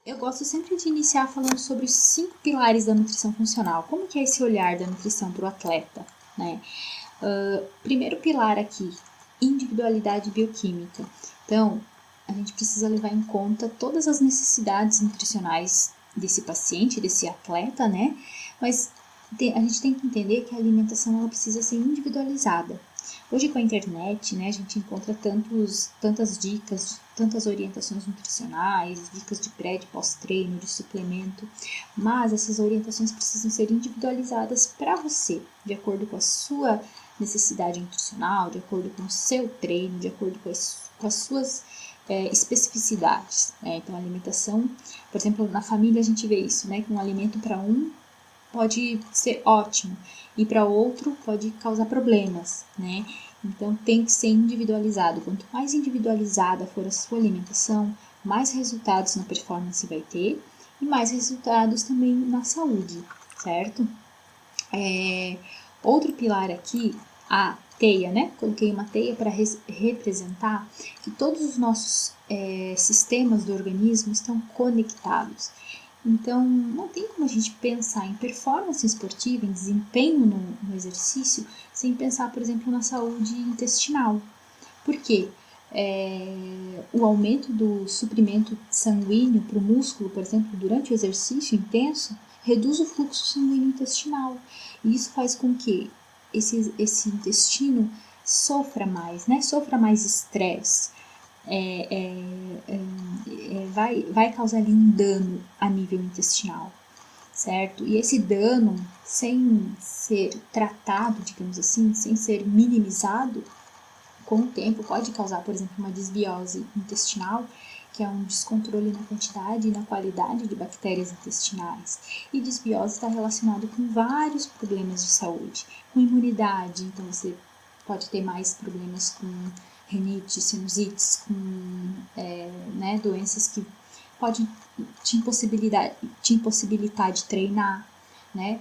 Eu gosto sempre de iniciar falando sobre os 5 pilares da nutrição funcional. Como que é esse olhar da nutrição para o atleta, né? Primeiro pilar aqui, individualidade bioquímica. Então, a gente precisa levar em conta todas as necessidades nutricionais desse paciente, desse atleta, né? Mas a gente tem que entender que a alimentação ela precisa ser individualizada. Hoje com a internet, né, a gente encontra tantas dicas, tantas orientações nutricionais, dicas de pré, de pós-treino, de suplemento, mas essas orientações precisam ser individualizadas para você, de acordo com a sua necessidade nutricional, de acordo com o seu treino, de acordo com as suas especificidades. Né? Então, a alimentação, por exemplo, na família a gente vê isso, né, que um alimento para um pode ser ótimo e para outro pode causar problemas, né? Então tem que ser individualizado. Quanto mais individualizada for a sua alimentação, mais resultados na performance vai ter e mais resultados também na saúde, certo? Outro pilar aqui, a teia, né? Coloquei uma teia para representar que todos os nossos sistemas do organismo estão conectados. Então, não tem como a gente pensar em performance esportiva, em desempenho no exercício, sem pensar, por exemplo, na saúde intestinal. Por quê? O aumento do suprimento sanguíneo para o músculo, por exemplo, durante o exercício intenso, reduz o fluxo sanguíneo intestinal. E isso faz com que esse intestino sofra mais, né? Sofra mais estresse. Vai causar ali um dano a nível intestinal, certo? E esse dano, sem ser tratado, digamos assim, sem ser minimizado, com o tempo pode causar, por exemplo, uma desbiose intestinal, que é um descontrole na quantidade e na qualidade de bactérias intestinais. E desbiose está relacionado com vários problemas de saúde, com imunidade, então você pode ter mais problemas com rinite, sinusites, com doenças que podem te impossibilitar de treinar, né?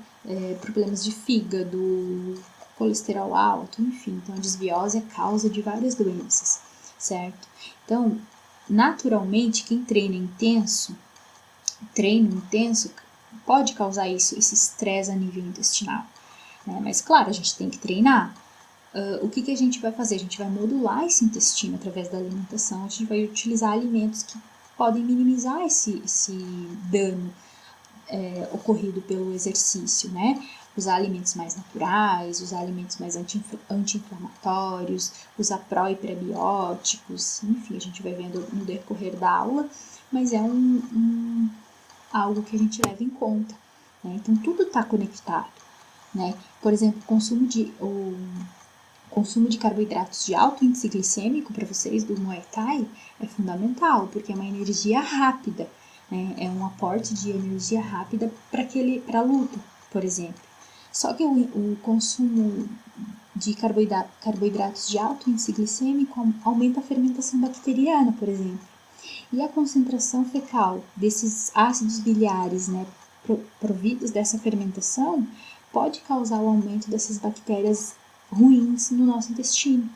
Problemas de fígado, colesterol alto, enfim. Então, a desbiose é causa de várias doenças, certo? Então, naturalmente, quem treino intenso pode causar esse estresse a nível intestinal, né? Mas, claro, a gente tem que treinar. O que a gente vai fazer? A gente vai modular esse intestino através da alimentação, a gente vai utilizar alimentos que podem minimizar esse dano ocorrido pelo exercício, né? Usar alimentos mais naturais, usar alimentos mais anti-inflamatórios, usar pró e prebióticos, enfim, a gente vai vendo no decorrer da aula, mas é algo que a gente leva em conta, né? Então, tudo está conectado, né? Por exemplo, o consumo de carboidratos de alto índice glicêmico para vocês do Muay Thai é fundamental, porque é uma energia rápida, né? É um aporte de energia rápida para a luta, por exemplo. Só que o consumo de carboidratos de alto índice glicêmico aumenta a fermentação bacteriana, por exemplo. E a concentração fecal desses ácidos biliares, né, providos dessa fermentação, pode causar o aumento dessas bactérias ruins no nosso intestino.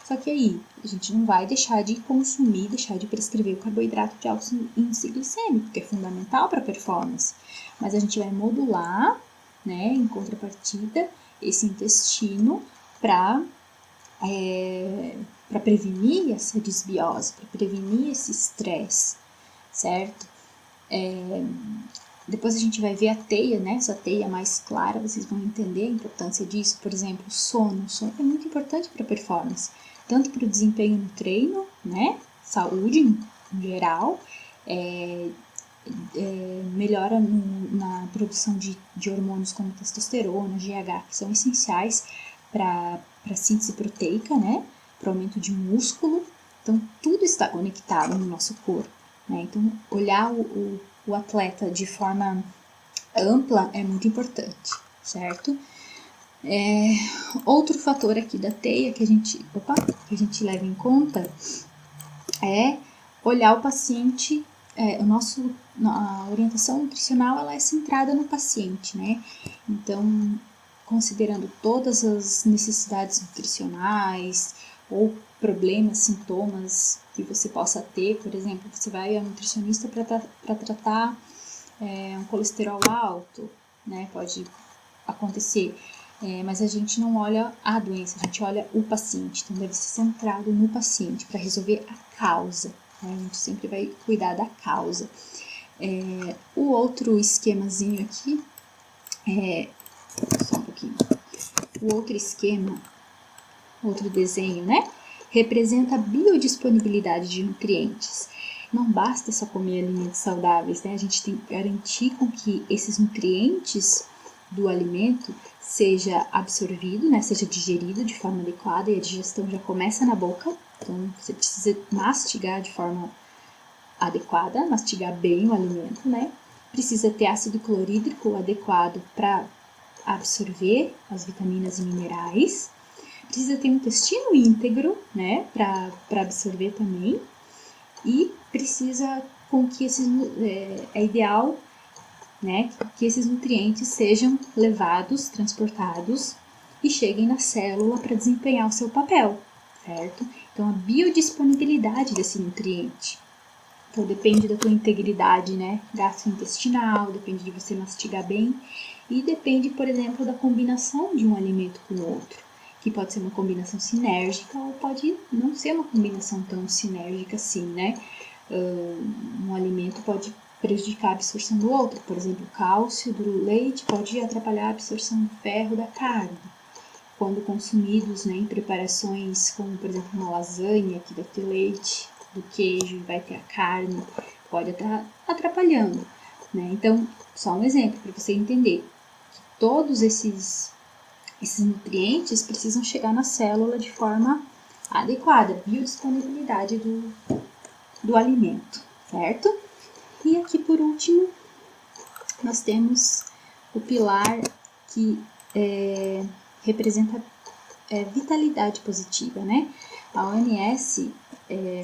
Só que aí, a gente não vai deixar de consumir, deixar de prescrever o carboidrato de alto índice glicêmico, que é fundamental para a performance. Mas a gente vai modular, né, em contrapartida, esse intestino para prevenir essa desbiose, para prevenir esse estresse, certo? Depois a gente vai ver a teia, né? Essa teia mais clara, vocês vão entender a importância disso. Por exemplo, o sono. O sono é muito importante para a performance, tanto para o desempenho no treino, né? Saúde em geral, melhora na produção de hormônios como testosterona, GH, que são essenciais para a síntese proteica, né? Para o aumento de músculo. Então, tudo está conectado no nosso corpo, né? Então, olhar o atleta de forma ampla é muito importante, certo? Outro fator aqui da teia que a gente leva em conta é olhar o paciente. A orientação nutricional ela é centrada no paciente, né? Então, considerando todas as necessidades nutricionais ou problemas, sintomas que você possa ter. Por exemplo, você vai ao nutricionista para tratar um colesterol alto, né? Pode acontecer. Mas a gente não olha a doença, a gente olha o paciente. Então, deve ser centrado no paciente para resolver a causa. Né? A gente sempre vai cuidar da causa. O outro esquemazinho aqui, só um pouquinho. O outro esquema, outro desenho, né? Representa a biodisponibilidade de nutrientes. Não basta só comer alimentos saudáveis, né? A gente tem que garantir com que esses nutrientes do alimento seja absorvido, né? Seja digerido de forma adequada, e a digestão já começa na boca. Então, você precisa mastigar de forma adequada, mastigar bem o alimento, né? Precisa ter ácido clorídrico adequado para absorver as vitaminas e minerais. Precisa ter um intestino íntegro, né, para absorver também. E precisa com que é ideal, né, que esses nutrientes sejam levados, transportados e cheguem na célula para desempenhar o seu papel, certo? Então, a biodisponibilidade desse nutriente. Então, depende da tua integridade, né, gastrointestinal, depende de você mastigar bem e depende, por exemplo, da combinação de um alimento com o outro, que pode ser uma combinação sinérgica ou pode não ser uma combinação tão sinérgica assim, né? Um alimento pode prejudicar a absorção do outro, por exemplo, o cálcio do leite pode atrapalhar a absorção do ferro da carne. Quando consumidos, né, em preparações como, por exemplo, uma lasanha, que vai ter leite do queijo e vai ter a carne, pode estar atrapalhando, né? Então, só um exemplo para você entender que todos esses nutrientes precisam chegar na célula de forma adequada, biodisponibilidade do alimento, certo? E aqui por último, nós temos o pilar que representa vitalidade positiva, né? A OMS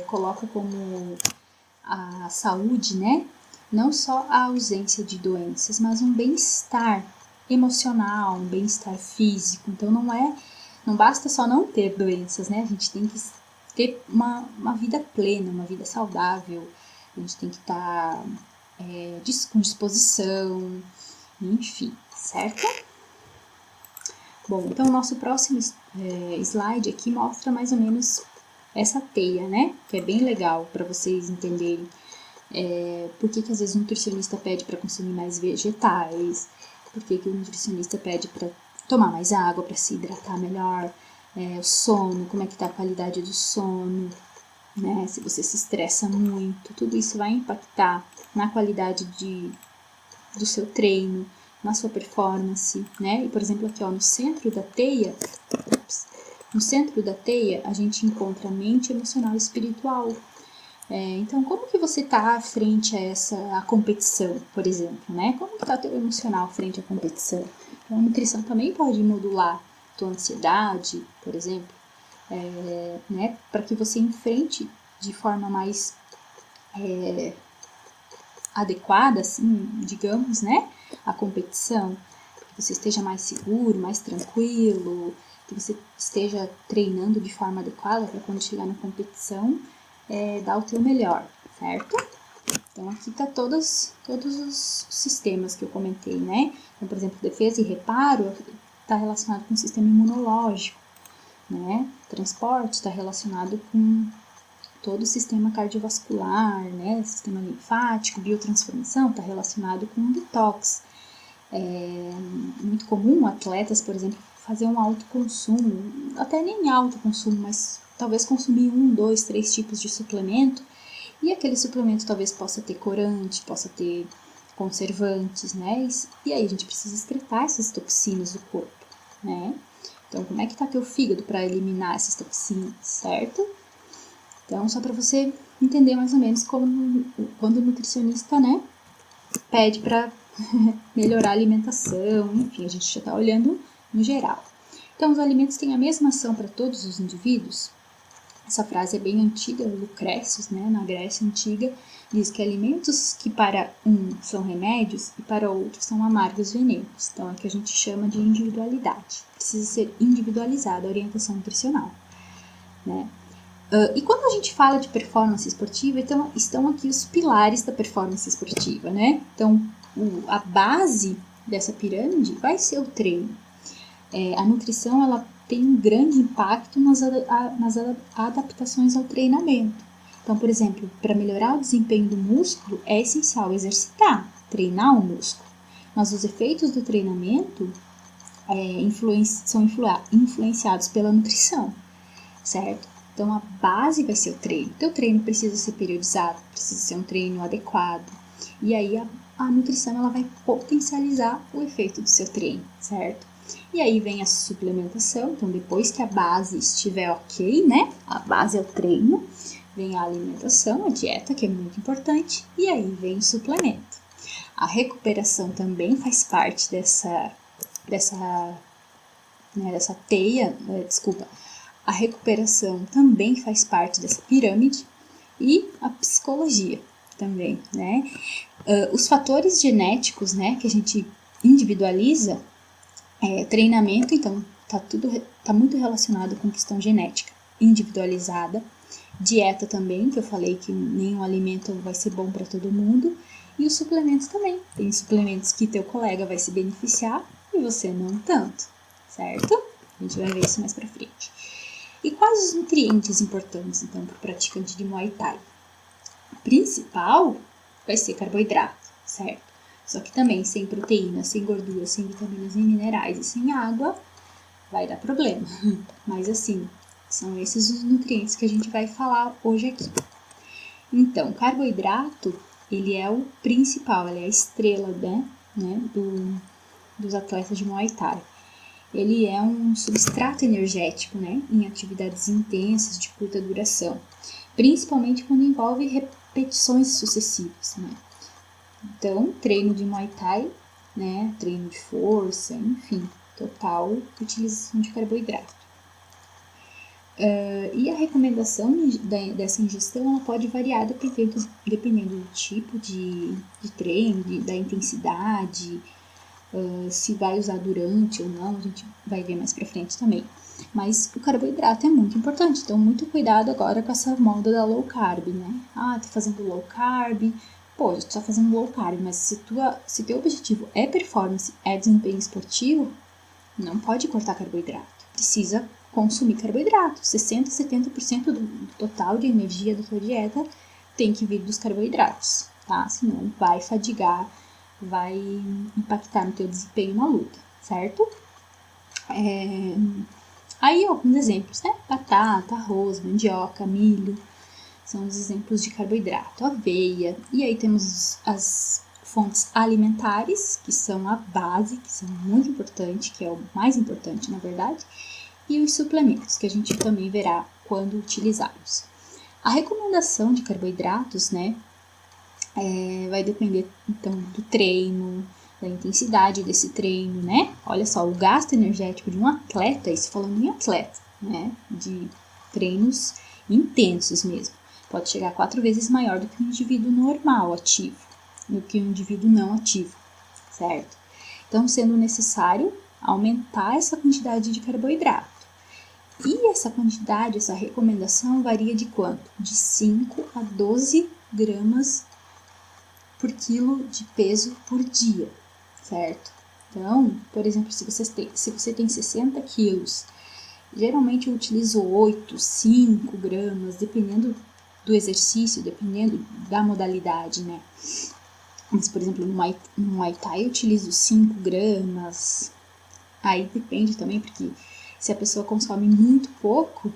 coloca como a saúde, né? Não só a ausência de doenças, mas um bem-estar emocional, um bem-estar físico. Então, não basta só não ter doenças, né? A gente tem que ter uma vida plena, uma vida saudável. A gente tem que estar com disposição, enfim, certo? Bom, então o nosso próximo slide aqui mostra mais ou menos essa teia, né? Que é bem legal para vocês entenderem por que às vezes o nutricionista pede para consumir mais vegetais, por que o nutricionista pede para tomar mais água, para se hidratar melhor, o sono, como é que tá a qualidade do sono, né? Se você se estressa muito, tudo isso vai impactar na qualidade do seu treino, na sua performance, né? E, por exemplo, aqui ó, no centro da teia, a gente encontra a mente emocional e espiritual. Então, como que você está frente a competição, por exemplo, né? Como que está o teu emocional frente à competição? Então, a nutrição também pode modular a tua ansiedade, por exemplo, né? Para que você enfrente de forma mais adequada, assim, digamos, né? A competição, que você esteja mais seguro, mais tranquilo, que você esteja treinando de forma adequada para quando chegar na competição, dar o teu melhor, certo? Então, aqui tá todos os sistemas que eu comentei, né? Então, por exemplo, defesa e reparo está relacionado com o sistema imunológico, né? Transporte está relacionado com todo o sistema cardiovascular, né? Sistema linfático, biotransformação está relacionado com detox. É muito comum atletas, por exemplo, fazer um alto consumo, até nem alto consumo, mas talvez consumir 1, 2, 3 tipos de suplemento, e aquele suplemento talvez possa ter corante, possa ter conservantes, né? E aí a gente precisa excretar essas toxinas do corpo, né? Então, como é que tá teu fígado para eliminar essas toxinas, certo? Então, só para você entender mais ou menos quando o nutricionista, né, pede para melhorar a alimentação, enfim, a gente já está olhando no geral. Então, os alimentos têm a mesma ação para todos os indivíduos? Essa frase é bem antiga, Lucrécio, né, na Grécia Antiga, diz que alimentos que para um são remédios e para outro são amargos venenos. Então, é o que a gente chama de individualidade. Precisa ser individualizada a orientação nutricional, né? E quando a gente fala de performance esportiva, então estão aqui os pilares da performance esportiva, né? Então, a base dessa pirâmide vai ser o treino. A nutrição, ela tem um grande impacto nas adaptações ao treinamento. Então, por exemplo, para melhorar o desempenho do músculo, é essencial exercitar, treinar o músculo. Mas os efeitos do treinamento são influenciados pela nutrição, certo? Então, a base vai ser o treino. Então, o treino precisa ser periodizado, precisa ser um treino adequado. E aí, a nutrição, ela vai potencializar o efeito do seu treino, certo? E aí vem a suplementação. Então, depois que a base estiver ok, né? A base é o treino. Vem a alimentação, a dieta, que é muito importante. E aí vem o suplemento. A recuperação também faz parte dessa teia, a recuperação também faz parte dessa pirâmide e a psicologia também, né? Os fatores genéticos, né, que a gente individualiza, treinamento, então, tá muito relacionado com questão genética individualizada, dieta também, que eu falei que nenhum alimento vai ser bom para todo mundo, e os suplementos também. Tem suplementos que teu colega vai se beneficiar e você não tanto, certo? A gente vai ver isso mais pra frente. E quais os nutrientes importantes, então, para o praticante de Muay Thai? O principal vai ser carboidrato, certo? Só que também sem proteína, sem gordura, sem vitaminas e minerais e sem água, vai dar problema. Mas assim, são esses os nutrientes que a gente vai falar hoje aqui. Então, carboidrato, ele é o principal, ele é a estrela, né, dos atletas de Muay Thai. Ele é um substrato energético, né, em atividades intensas de curta duração, principalmente quando envolve repetições sucessivas, né. Então, treino de Muay Thai, né, treino de força, enfim, total utilização de carboidrato. E a recomendação dessa ingestão, ela pode variar dependendo do tipo de treino, da intensidade, se vai usar durante ou não, a gente vai ver mais pra frente também. Mas o carboidrato é muito importante, então muito cuidado agora com essa moda da low carb, né? Tá fazendo low carb, pô, tu tá fazendo low carb, mas se teu objetivo é performance, é desempenho esportivo, não pode cortar carboidrato, precisa consumir carboidrato. 60%, 70% do total de energia da tua dieta tem que vir dos carboidratos, tá? Senão vai fadigar, vai impactar no teu desempenho na luta, certo? Aí alguns exemplos, né? Batata, arroz, mandioca, milho, são os exemplos de carboidrato, aveia. E aí temos as fontes alimentares, que são a base, que são muito importantes, que é o mais importante, na verdade, e os suplementos, que a gente também verá quando utilizarmos. A recomendação de carboidratos, né, vai depender, então, do treino, da intensidade desse treino, né? Olha só, o gasto energético de um atleta, isso falando em atleta, né, de treinos intensos mesmo, pode chegar a 4 vezes maior do que um indivíduo normal, ativo, do que um indivíduo não ativo, certo? Então, sendo necessário aumentar essa quantidade de carboidrato. E essa quantidade, essa recomendação varia de quanto? De 5 a 12 gramas por quilo de peso por dia, certo? Então, por exemplo, se você tem 60 quilos, geralmente eu utilizo 8, 5 gramas, dependendo do exercício, dependendo da modalidade, né? Mas, por exemplo, no Muay Thai eu utilizo 5 gramas, aí depende também, porque se a pessoa consome muito pouco,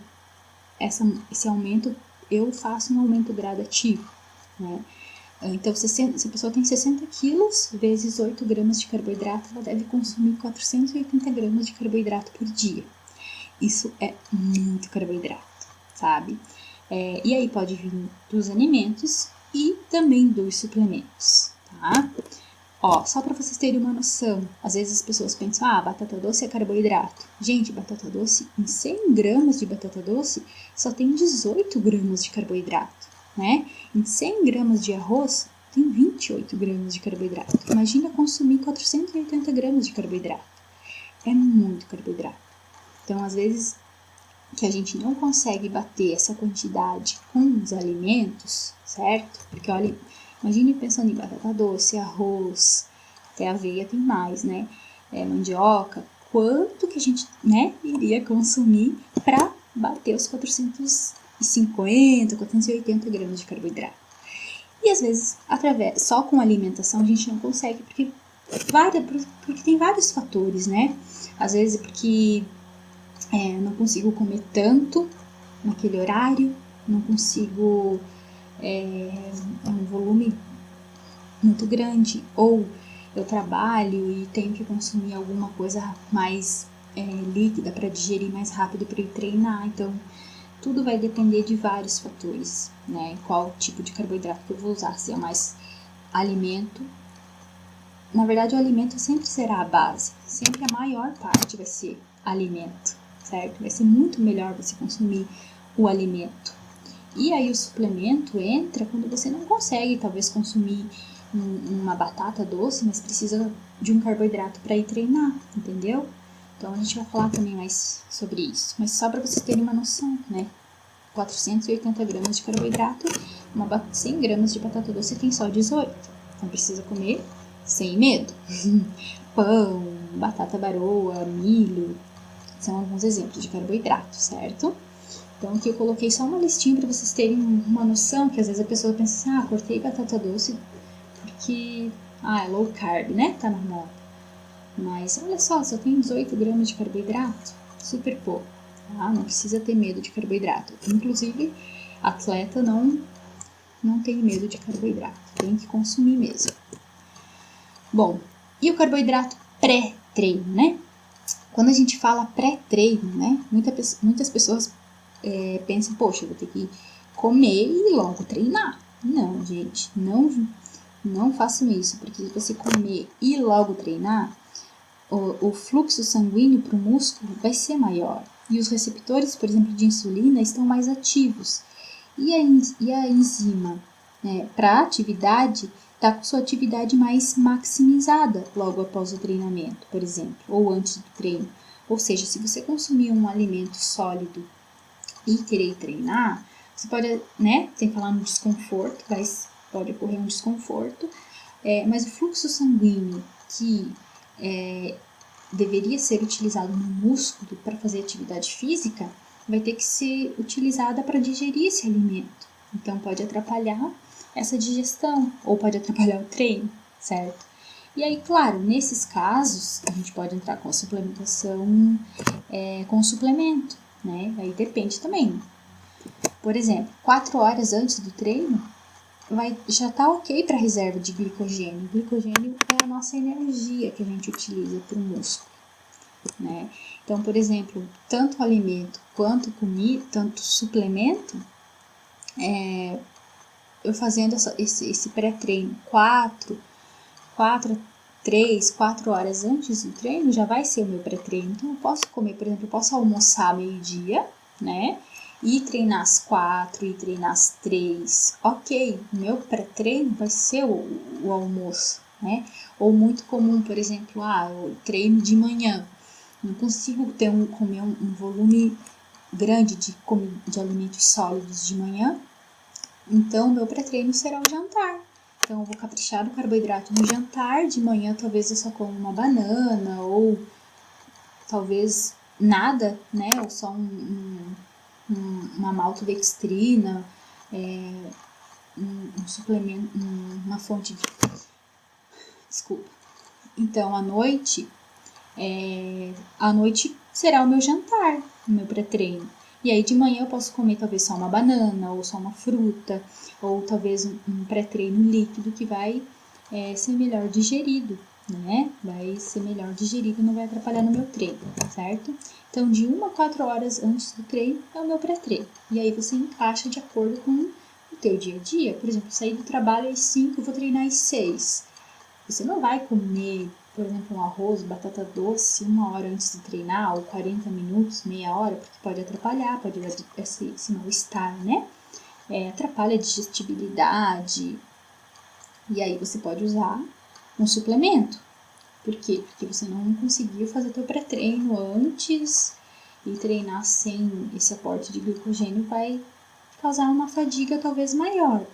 esse aumento, eu faço um aumento gradativo, né? Então, se a pessoa tem 60 quilos, vezes 8 gramas de carboidrato, ela deve consumir 480 gramas de carboidrato por dia. Isso é muito carboidrato, sabe? E aí pode vir dos alimentos e também dos suplementos, tá? Só para vocês terem uma noção, às vezes as pessoas pensam, batata doce é carboidrato. Gente, batata doce, em 100 gramas de batata doce, só tem 18 gramas de carboidrato, né? Em 100 gramas de arroz, tem 28 gramas de carboidrato. Imagina consumir 480 gramas de carboidrato. É muito carboidrato. Então, às vezes, que a gente não consegue bater essa quantidade com os alimentos, certo? Porque olha, imagine pensando em batata doce, arroz, até aveia tem mais, né? Mandioca, quanto que a gente, né, iria consumir para bater os 450, 480 gramas de carboidrato. E às vezes, só com alimentação a gente não consegue, porque tem vários fatores, né? Às vezes porque não consigo comer tanto naquele horário, não consigo um volume muito grande, ou eu trabalho e tenho que consumir alguma coisa mais líquida para digerir mais rápido para ir treinar. Então, tudo vai depender de vários fatores, né? Qual tipo de carboidrato que eu vou usar, se é mais alimento. Na verdade, o alimento sempre será a base, sempre a maior parte vai ser alimento, certo? Vai ser muito melhor você consumir o alimento. E aí o suplemento entra quando você não consegue, talvez, consumir uma batata doce, mas precisa de um carboidrato para ir treinar, entendeu? Então a gente vai falar também mais sobre isso, mas só para vocês terem uma noção, né? 480 gramas de carboidrato, 100 gramas de batata doce tem só 18. Então precisa comer sem medo. Pão, batata baroa, milho, são alguns exemplos de carboidrato, certo? Então aqui eu coloquei só uma listinha para vocês terem uma noção, que às vezes a pessoa pensa assim, cortei batata doce porque, é low carb, né? Tá na moda. Mas olha só tem 18 gramas de carboidrato, super pouco, tá? Não precisa ter medo de carboidrato. Inclusive, atleta não tem medo de carboidrato, tem que consumir mesmo. Bom, e o carboidrato pré-treino, né? Quando a gente fala pré-treino, né? Muitas pessoas pensam, poxa, eu vou ter que comer e logo treinar. Não, gente, não façam isso, porque se você comer e logo treinar, o fluxo sanguíneo para o músculo vai ser maior. E os receptores, por exemplo, de insulina estão mais ativos. E a enzima, para a atividade, está com sua atividade mais maximizada logo após o treinamento, por exemplo, ou antes do treino. Ou seja, se você consumir um alimento sólido e querer treinar, você pode, sem falar no desconforto, pode ocorrer um desconforto, mas o fluxo sanguíneo que deveria ser utilizado no músculo para fazer atividade física, vai ter que ser utilizada para digerir esse alimento. Então pode atrapalhar essa digestão ou pode atrapalhar o treino, certo? E aí, claro, nesses casos, a gente pode entrar com a suplementação, com o suplemento, né? Aí depende também. Por exemplo, 4 horas antes do treino, já tá ok para reserva de glicogênio. O glicogênio é a nossa energia que a gente utiliza para o músculo, né? Então, por exemplo, tanto alimento quanto comida, tanto suplemento, eu fazendo esse pré-treino 4 horas antes do treino, já vai ser o meu pré-treino. Então, eu posso comer, por exemplo, eu posso almoçar meio-dia, né? E treinar às 4 e treinar às 3. Ok, meu pré-treino vai ser o almoço, né? Ou muito comum, por exemplo, eu treino de manhã. Não consigo comer um volume grande de alimentos sólidos de manhã. Então, meu pré-treino será o jantar. Então, eu vou caprichar no carboidrato no jantar. De manhã, talvez eu só como uma banana, ou talvez nada, né? Ou só uma maltodextrina, um suplemento, uma fonte de... Desculpa. Então, à noite será o meu jantar, o meu pré-treino. E aí de manhã eu posso comer talvez só uma banana, ou só uma fruta, ou talvez um pré-treino líquido que vai ser melhor digerido, né? Vai ser melhor digerido e não vai atrapalhar no meu treino, certo? Então, de 1 a 4 horas antes do treino é o meu pré-treino. E aí você encaixa de acordo com o teu dia a dia. Por exemplo, sair do trabalho às 5, eu vou treinar às 6. Você não vai comer, por exemplo, um arroz, batata doce 1 hora antes de treinar, ou 40 minutos, meia hora, porque pode atrapalhar, pode dar esse mal-estar, né? Atrapalha a digestibilidade. E aí você pode usar um suplemento. Por quê? Porque você não conseguiu fazer teu pré-treino antes e treinar sem esse aporte de glicogênio vai causar uma fadiga talvez maior,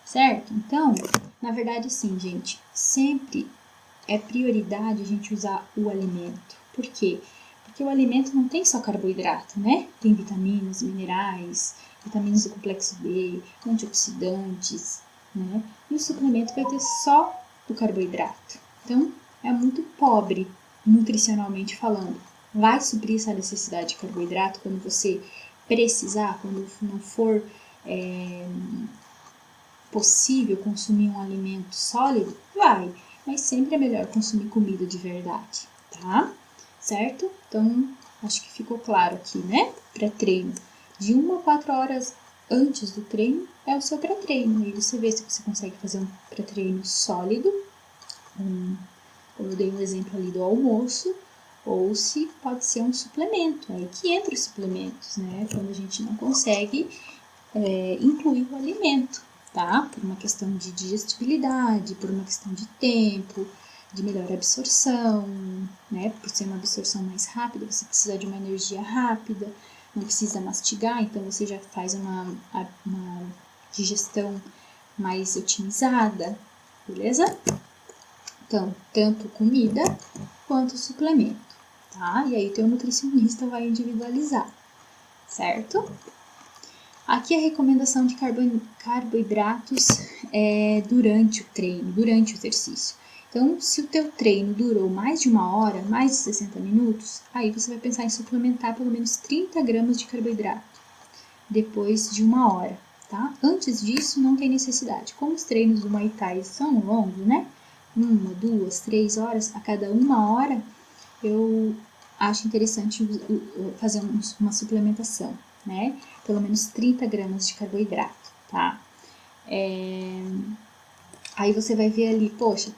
certo? Então, na verdade, sim, gente, sempre é prioridade a gente usar o alimento. Por quê? Porque o alimento não tem só carboidrato, né? Tem vitaminas, minerais, vitaminas do complexo B, antioxidantes, né? E o suplemento vai ter só o carboidrato. Então, é muito pobre, nutricionalmente falando. Vai suprir essa necessidade de carboidrato quando você precisar, quando não for possível consumir um alimento sólido? Vai, mas sempre é melhor consumir comida de verdade, tá? Certo? Então, acho que ficou claro aqui, né? Pré-treino. De 1 a 4 horas antes do treino é o seu pré-treino. Aí você vê se você consegue fazer um pré-treino sólido, como eu dei um exemplo ali do almoço, ou se pode ser um suplemento. Aí que entra os suplementos, né? Quando a gente não consegue incluir o alimento, tá? Por uma questão de digestibilidade, por uma questão de tempo, de melhor absorção, né? Por ser uma absorção mais rápida, você precisa de uma energia rápida, não precisa mastigar, então você já faz uma digestão mais otimizada, beleza? Então, tanto comida quanto suplemento, tá? E aí o teu nutricionista vai individualizar, certo? Aqui a recomendação de carboidratos durante o treino, durante o exercício. Então, se o teu treino durou mais de 1 hora, mais de 60 minutos, aí você vai pensar em suplementar pelo menos 30 gramas de carboidrato depois de 1 hora, tá? Antes disso, não tem necessidade. Como os treinos do Muay Thai são longos, né? 1, 2, 3 horas, a cada 1 hora, eu acho interessante fazer uma suplementação, né? Pelo menos 30 gramas de carboidrato, tá? Aí você vai ver ali, poxa,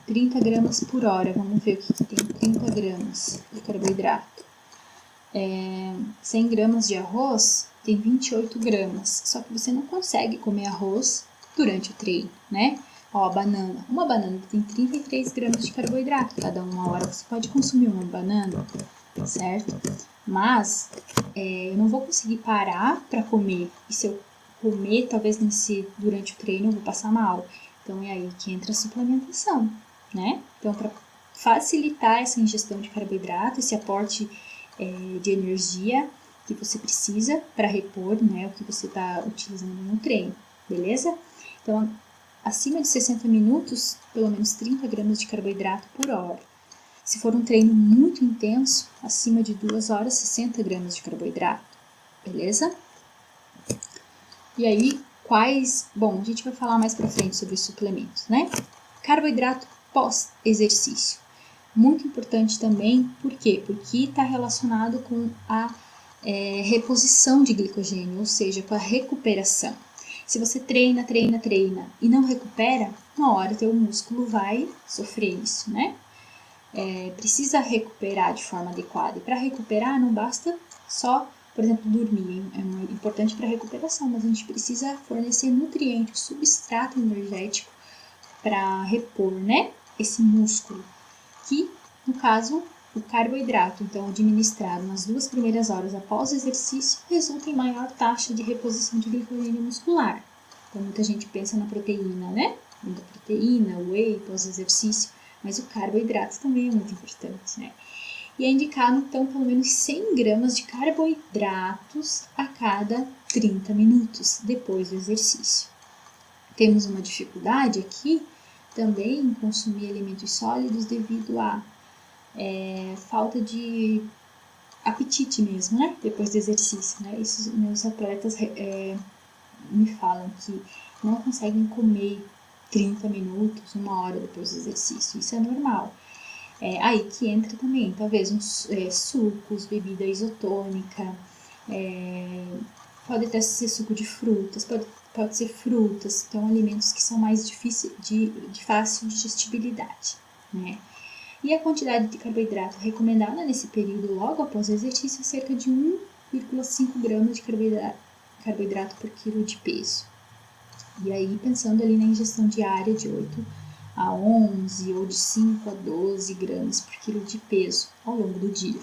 30 gramas por hora, vamos ver o que tem 30 gramas de carboidrato. 100 gramas de arroz tem 28 gramas, só que você não consegue comer arroz durante o treino, né? Ó, a banana. Uma banana tem 33 gramas de carboidrato. Cada 1 hora você pode consumir uma banana, certo? Mas eu não vou conseguir parar para comer. E se eu comer, talvez durante o treino eu vou passar mal. Então é aí que entra a suplementação, né? Então, para facilitar essa ingestão de carboidrato, esse aporte de energia que você precisa para repor, né, o que você está utilizando no treino, beleza? Então, acima de 60 minutos, pelo menos 30 gramas de carboidrato por hora. Se for um treino muito intenso, acima de 2 horas, 60 gramas de carboidrato, beleza? E aí, bom, a gente vai falar mais pra frente sobre os suplementos, né? Carboidrato pós-exercício. Muito importante também, por quê? Porque está relacionado com a reposição de glicogênio, ou seja, com a recuperação. Se você treina e não recupera, uma hora teu músculo vai sofrer isso, né? Precisa recuperar de forma adequada. E para recuperar não basta só, por exemplo, dormir. É importante para a recuperação, mas a gente precisa fornecer nutrientes, substrato energético para repor, né, esse músculo. Que, no caso, o carboidrato, então, administrado nas 2 primeiras horas após o exercício, resulta em maior taxa de reposição de glicogênio muscular. Então, muita gente pensa na proteína, né? Muita proteína, whey, pós-exercício, mas o carboidrato também é muito importante, né? E é indicado, então, pelo menos 100 gramas de carboidratos a cada 30 minutos depois do exercício. Temos uma dificuldade aqui também em consumir alimentos sólidos devido à falta de apetite mesmo, né? Depois do exercício, né? Isso, meus atletas me falam que não conseguem comer 30 minutos, 1 hora depois do exercício. Isso é normal. Aí que entra também, talvez, uns sucos, bebida isotônica, pode até ser suco de frutas, pode ser frutas, então alimentos que são mais difíceis de fácil digestibilidade, né? E a quantidade de carboidrato recomendada nesse período logo após o exercício é cerca de 1,5 gramas de carboidrato por quilo de peso. E aí, pensando ali na ingestão diária de 8 a 11 ou de 5 a 12 gramas por quilo de peso ao longo do dia.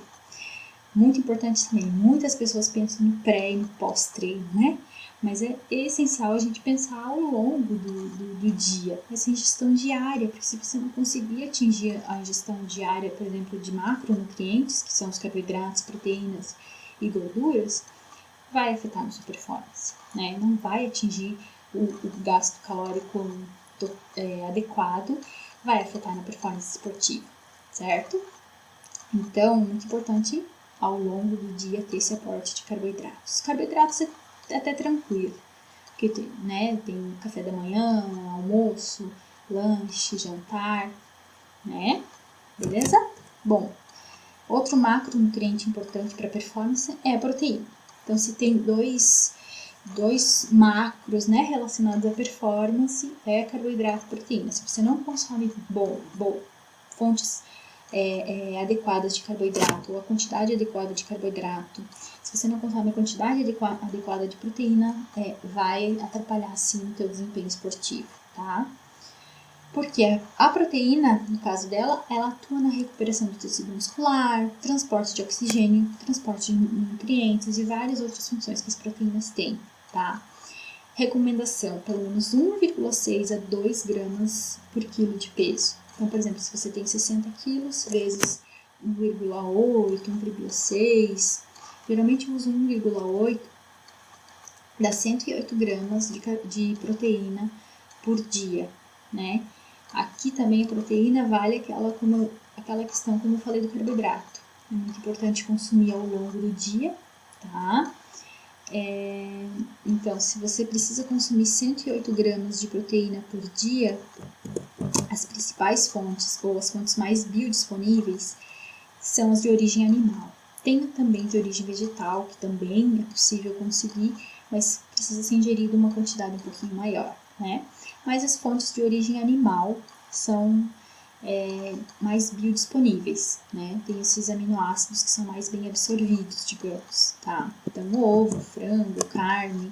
Muito importante também, muitas pessoas pensam no pré e no pós-treino, né? Mas é essencial a gente pensar ao longo do dia, essa ingestão diária, porque se você não conseguir atingir a ingestão diária, por exemplo, de macronutrientes, que são os carboidratos, proteínas e gorduras, vai afetar na sua performance, né? Não vai atingir o gasto calórico adequado, vai afetar na performance esportiva, certo? Então, muito importante ao longo do dia ter esse aporte de carboidratos. Carboidratos é até tranquilo, porque tem café da manhã, almoço, lanche, jantar, né? Beleza? Bom, outro macronutriente importante para a performance é a proteína. Então, se tem dois macros, né, relacionados à performance, é carboidrato e proteína. Se você não consome fontes adequadas de carboidrato, ou a quantidade adequada de carboidrato, se você não consome a quantidade adequada de proteína, vai atrapalhar sim o teu desempenho esportivo, tá? Porque a proteína, no caso dela, ela atua na recuperação do tecido muscular, transporte de oxigênio, transporte de nutrientes e várias outras funções que as proteínas têm, tá? Recomendação, pelo menos 1,6 a 2 gramas por quilo de peso. Então, por exemplo, se você tem 60 quilos, vezes 1,8, 1,6, geralmente eu uso 1,8, dá 108 gramas de proteína por dia, né? Aqui também a proteína vale aquela questão, como eu falei, do carboidrato. É muito importante consumir ao longo do dia, tá? Então, se você precisa consumir 108 gramas de proteína por dia, as principais fontes, ou as fontes mais biodisponíveis, são as de origem animal. Tem também de origem vegetal, que também é possível conseguir, mas precisa ser ingerido uma quantidade um pouquinho maior, né? Mas as fontes de origem animal são mais biodisponíveis, né? Tem esses aminoácidos que são mais bem absorvidos, digamos, tá? Então, ovo, frango, carne.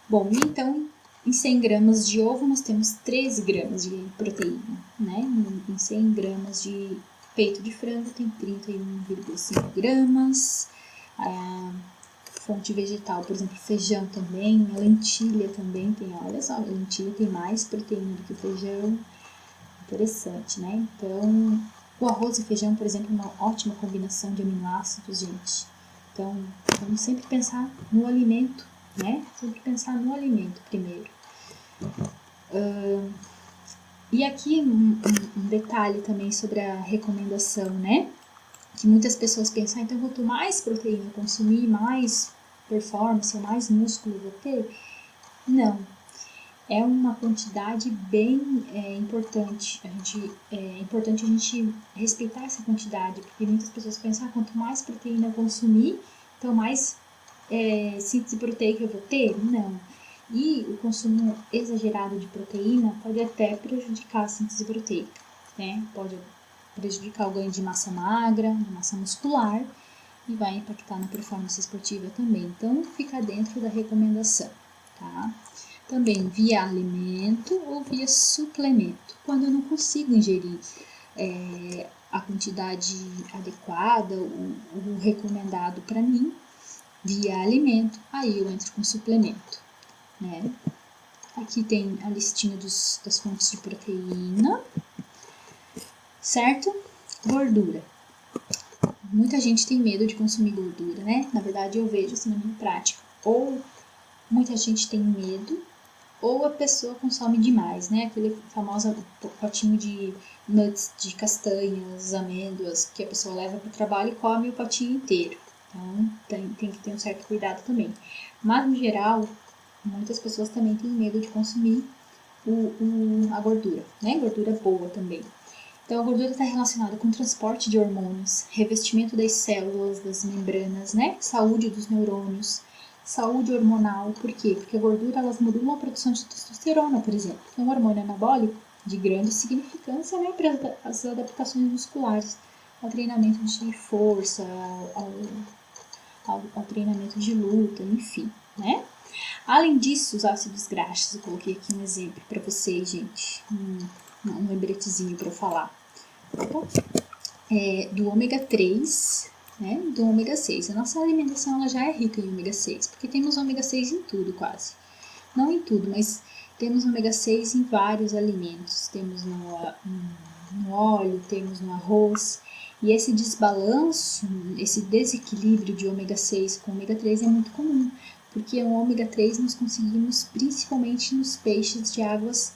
Bom, então, em 100 gramas de ovo, nós temos 13 gramas de proteína, né? Em 100 gramas de peito de frango, tem 31,5 gramas. A fonte vegetal, por exemplo, feijão também, a lentilha também tem, olha só, a lentilha tem mais proteína do que o feijão. Interessante, né? Então, o arroz e feijão, por exemplo, é uma ótima combinação de aminoácidos, gente. Então, vamos sempre pensar no alimento, né? Sempre pensar no alimento primeiro. E aqui um detalhe também sobre a recomendação, né? Que muitas pessoas pensam, então quanto mais proteína consumir, mais performance, mais músculo vou ter. Não. É uma quantidade bem importante. É importante a gente respeitar essa quantidade, porque muitas pessoas pensam, quanto mais proteína eu consumir, então mais síntese proteica eu vou ter? Não. E o consumo exagerado de proteína pode até prejudicar a síntese proteica, né? Pode prejudicar o ganho de massa magra, de massa muscular, e vai impactar na performance esportiva também. Então, fica dentro da recomendação, tá? Também via alimento ou via suplemento. Quando eu não consigo ingerir a quantidade adequada, o recomendado para mim, via alimento, aí eu entro com suplemento, né? Aqui tem a listinha das fontes de proteína, certo? Gordura. Muita gente tem medo de consumir gordura, né? Na verdade, eu vejo assim na minha prática. Ou muita gente tem medo, ou a pessoa consome demais, né? Aquele famoso potinho de nuts, de castanhas, amêndoas, que a pessoa leva para o trabalho e come o potinho inteiro. Então, tem que ter um certo cuidado também. Mas, no geral, muitas pessoas também têm medo de consumir a gordura, né? Gordura boa também. Então, a gordura está relacionada com o transporte de hormônios, revestimento das células, das membranas, né? Saúde dos neurônios, saúde hormonal. Por quê? Porque a gordura, elas modulam a produção de testosterona, por exemplo, que é um hormônio anabólico de grande significância, né, para as adaptações musculares, ao treinamento de força, ao treinamento de luta, enfim, né? Além disso, os ácidos graxos, eu coloquei aqui um exemplo para vocês, gente, um lembretezinho para eu falar. Do ômega 3, né, do ômega 6. A nossa alimentação ela já é rica em ômega 6, porque temos ômega 6 em tudo quase. Não em tudo, mas temos ômega 6 em vários alimentos. Temos no óleo, temos no arroz. E esse desbalanço, esse desequilíbrio de ômega 6 com ômega 3 é muito comum, porque o ômega 3 nós conseguimos principalmente nos peixes de águas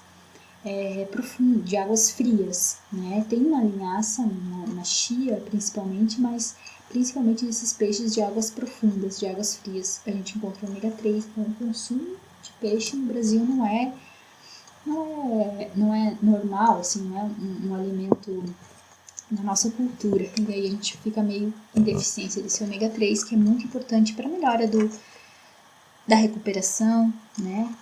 profundas, de águas frias, né? Tem na linhaça, na chia principalmente, mas principalmente nesses peixes de águas profundas, de águas frias, a gente encontra o ômega 3. Então o consumo de peixe no Brasil não é normal, assim, não é um alimento na nossa cultura. E aí a gente fica meio em deficiência desse ômega 3, que é muito importante para a melhora da recuperação, né?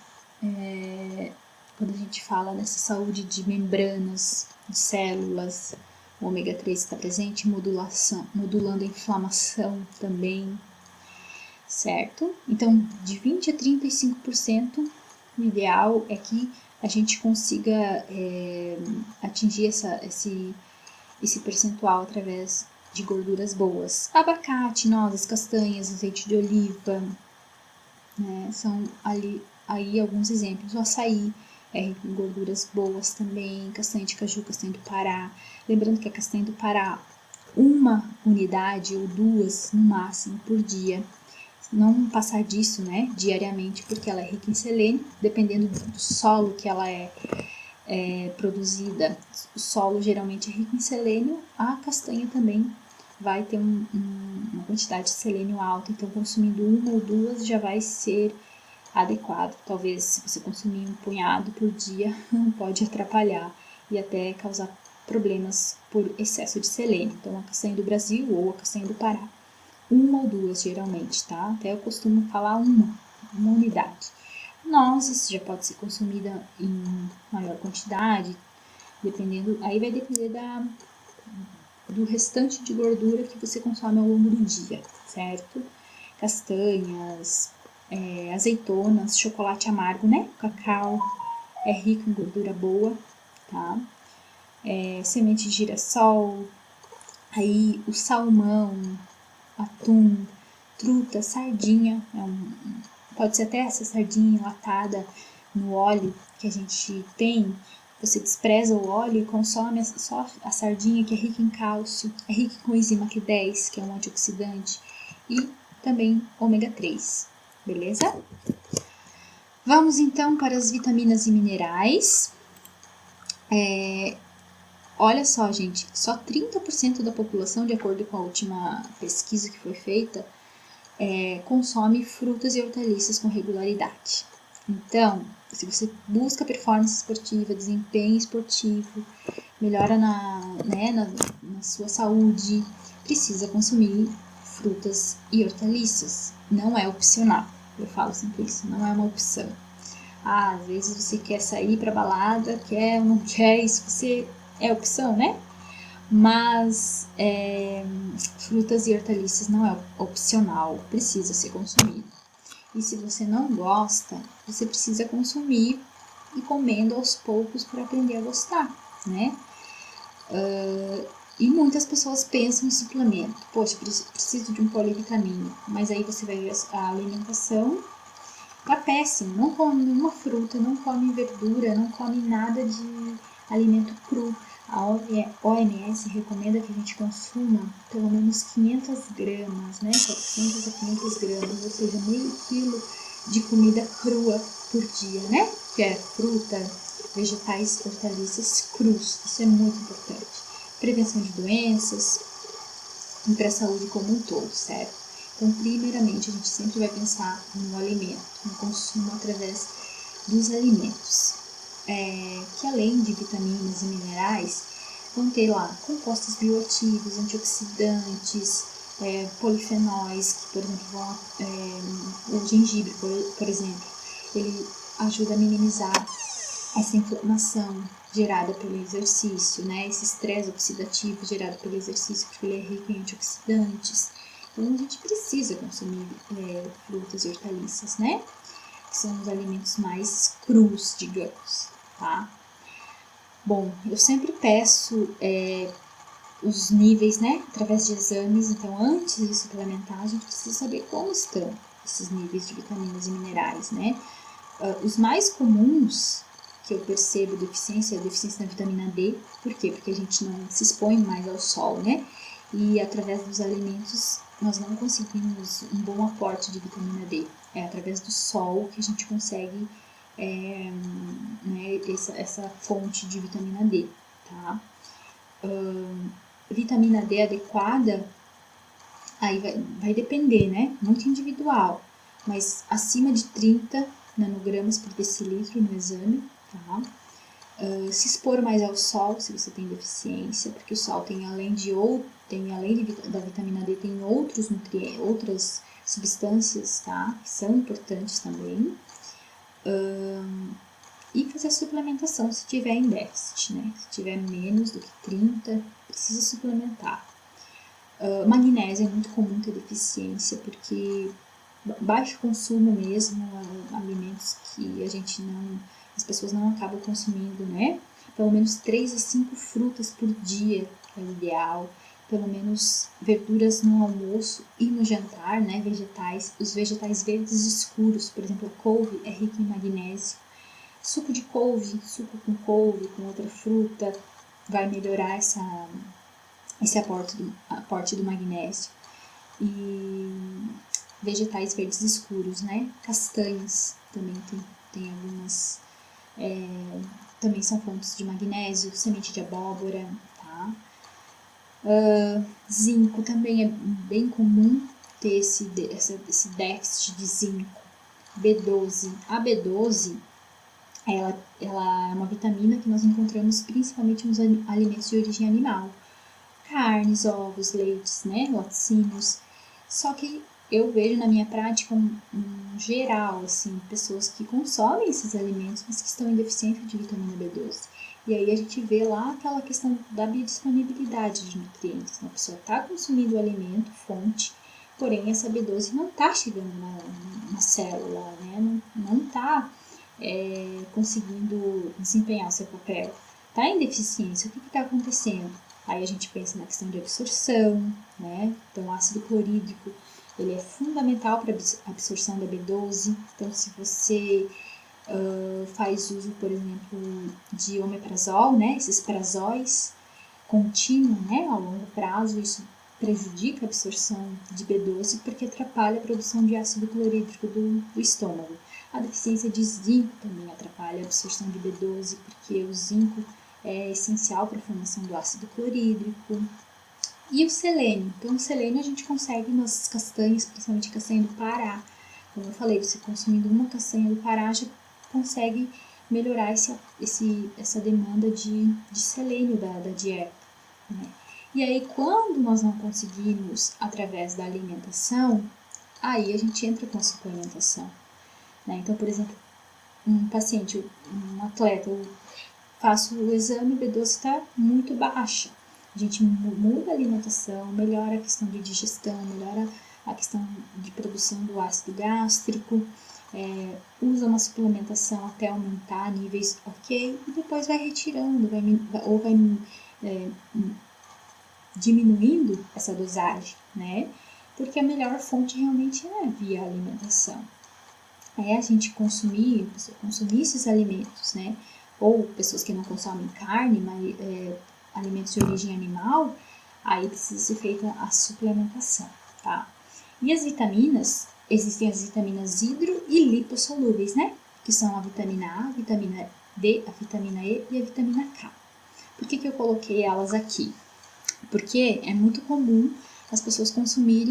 Quando a gente fala nessa saúde de membranas, de células, o ômega 3 está presente, modulando a inflamação também, certo? Então, de 20 a 35%, o ideal é que a gente consiga atingir esse percentual através de gorduras boas. Abacate, nozes, castanhas, azeite de oliva, né? São aí alguns exemplos. O açaí é rico em gorduras boas também, castanha de caju, castanha do Pará. Lembrando que a castanha do Pará, uma unidade ou duas no máximo por dia. Não passar disso, né, diariamente, porque ela é rica em selênio, dependendo do solo que ela é produzida. O solo geralmente é rico em selênio, a castanha também vai ter uma quantidade de selênio alta, então consumindo uma ou duas já vai ser adequado. Talvez se você consumir um punhado por dia, pode atrapalhar e até causar problemas por excesso de selênio. Então a castanha do Brasil ou a castanha do Pará, uma ou duas geralmente, tá? Até eu costumo falar uma unidade. Nozes já pode ser consumida em maior quantidade, dependendo, aí vai depender do restante de gordura que você consome ao longo do dia, certo? Castanhas, azeitonas, chocolate amargo, né? Cacau é rico em gordura boa, tá? Semente de girassol, aí o salmão, atum, truta, sardinha, pode ser até essa sardinha enlatada no óleo que a gente tem. Você despreza o óleo e consome só a sardinha, que é rica em cálcio, é rica com enzima Q10, que é um antioxidante, e também ômega 3, beleza? Vamos então para as vitaminas e minerais. Olha só, gente, só 30% da população, de acordo com a última pesquisa que foi feita, consome frutas e hortaliças com regularidade. Então, se você busca performance esportiva, desempenho esportivo, melhora na sua saúde, precisa consumir frutas e hortaliças. Não é opcional. Eu falo sempre isso, não é uma opção. Às vezes você quer sair para balada, quer ou não quer, isso você é opção, né? Mas frutas e hortaliças não é opcional, precisa ser consumido. E se você não gosta, você precisa consumir e comendo aos poucos para aprender a gostar, né? E muitas pessoas pensam em suplemento. Poxa, preciso de um polivitamínico. Mas aí você vai ver a alimentação tá péssimo. Não come nenhuma fruta, não come verdura, não come nada de alimento cru. A OMS recomenda que a gente consuma pelo menos 500 gramas, né? 400 a 500 gramas, ou seja, meio quilo de comida crua por dia, né? Que é fruta, vegetais, hortaliças crus. Isso é muito importante. Prevenção de doenças e para a saúde como um todo, certo? Então, primeiramente, a gente sempre vai pensar no alimento, no consumo através dos alimentos. Que além de vitaminas e minerais, vão ter lá compostos bioativos, antioxidantes, polifenóis, que, por exemplo, o gengibre, por exemplo, ele ajuda a minimizar essa inflamação gerada pelo exercício, né? Esse estresse oxidativo gerado pelo exercício, porque ele é rico em antioxidantes. Então, a gente precisa consumir frutas e hortaliças, né? Que são os alimentos mais crus, digamos, tá? Bom, eu sempre peço os níveis, né, através de exames. Então, antes de suplementar, a gente precisa saber como estão esses níveis de vitaminas e minerais, né. Os mais comuns que eu percebo deficiência é a deficiência na vitamina D. Por quê? Porque a gente não se expõe mais ao sol, né, e através dos alimentos nós não conseguimos um bom aporte de vitamina D. É através do sol que a gente consegue né, essa fonte de vitamina D, tá? Vitamina D adequada, aí vai depender, né? Muito individual, mas acima de 30 nanogramas por decilitro no exame, tá? Se expor mais ao sol, se você tem deficiência, porque o sol tem da vitamina D, tem outros nutrientes, outras substâncias, tá? Que são importantes também. E fazer a suplementação se tiver em déficit, né? Se tiver menos do que 30, precisa suplementar. Magnésio é muito comum ter deficiência, porque baixo consumo mesmo, alimentos que as pessoas não acabam consumindo, né? Pelo menos 3 a 5 frutas por dia é o ideal. Pelo menos verduras no almoço e no jantar, né? Vegetais. Os vegetais verdes escuros, por exemplo, a couve é rica em magnésio. Suco de couve, suco com couve, com outra fruta, vai melhorar esse aporte do magnésio. E vegetais verdes escuros, né? Castanhas também tem algumas, também são fontes de magnésio, semente de abóbora, tá? Zinco também é bem comum ter esse déficit de zinco. B12. A B12 ela é uma vitamina que nós encontramos principalmente nos alimentos de origem animal. Carnes, ovos, leites, né, laticínios. Só que eu vejo na minha prática um geral, assim, pessoas que consomem esses alimentos, mas que estão em deficiência de vitamina B12. E aí a gente vê lá aquela questão da biodisponibilidade de nutrientes. A pessoa está consumindo o alimento, fonte, porém essa B12 não está chegando na célula, né? Não está conseguindo desempenhar o seu papel. Está em deficiência, o que está acontecendo? Aí a gente pensa na questão de absorção, né? Então, o ácido clorídrico, ele é fundamental para a absorção da B12. Então, se você faz uso, por exemplo, de omeprazol, né? Esses prazóis contínuos, né? Ao longo prazo, isso prejudica a absorção de B12 porque atrapalha a produção de ácido clorídrico do estômago. A deficiência de zinco também atrapalha a absorção de B12 porque o zinco é essencial para a formação do ácido clorídrico. E o selênio. Então, o selênio a gente consegue nas castanhas, principalmente castanha do Pará. Como eu falei, você consumindo uma castanha do Pará já consegue melhorar essa demanda de selênio da dieta, né? E aí, quando nós não conseguimos através da alimentação, aí a gente entra com a suplementação, né? Então, por exemplo, um paciente, um atleta, eu faço o exame, B12 está muito baixa. A gente muda a alimentação, melhora a questão de digestão, melhora a questão de produção do ácido gástrico, usa uma suplementação até aumentar níveis ok, e depois vai retirando, vai diminuindo essa dosagem, né? Porque a melhor fonte realmente é via alimentação. A gente consumir esses alimentos, né? Ou pessoas que não consomem carne, mas alimentos de origem animal, aí precisa ser feita a suplementação, tá? E as vitaminas, existem as vitaminas hidro e lipossolúveis, né? Que são a vitamina A, a vitamina D, a vitamina E e a vitamina K. Por que eu coloquei elas aqui? Porque é muito comum as pessoas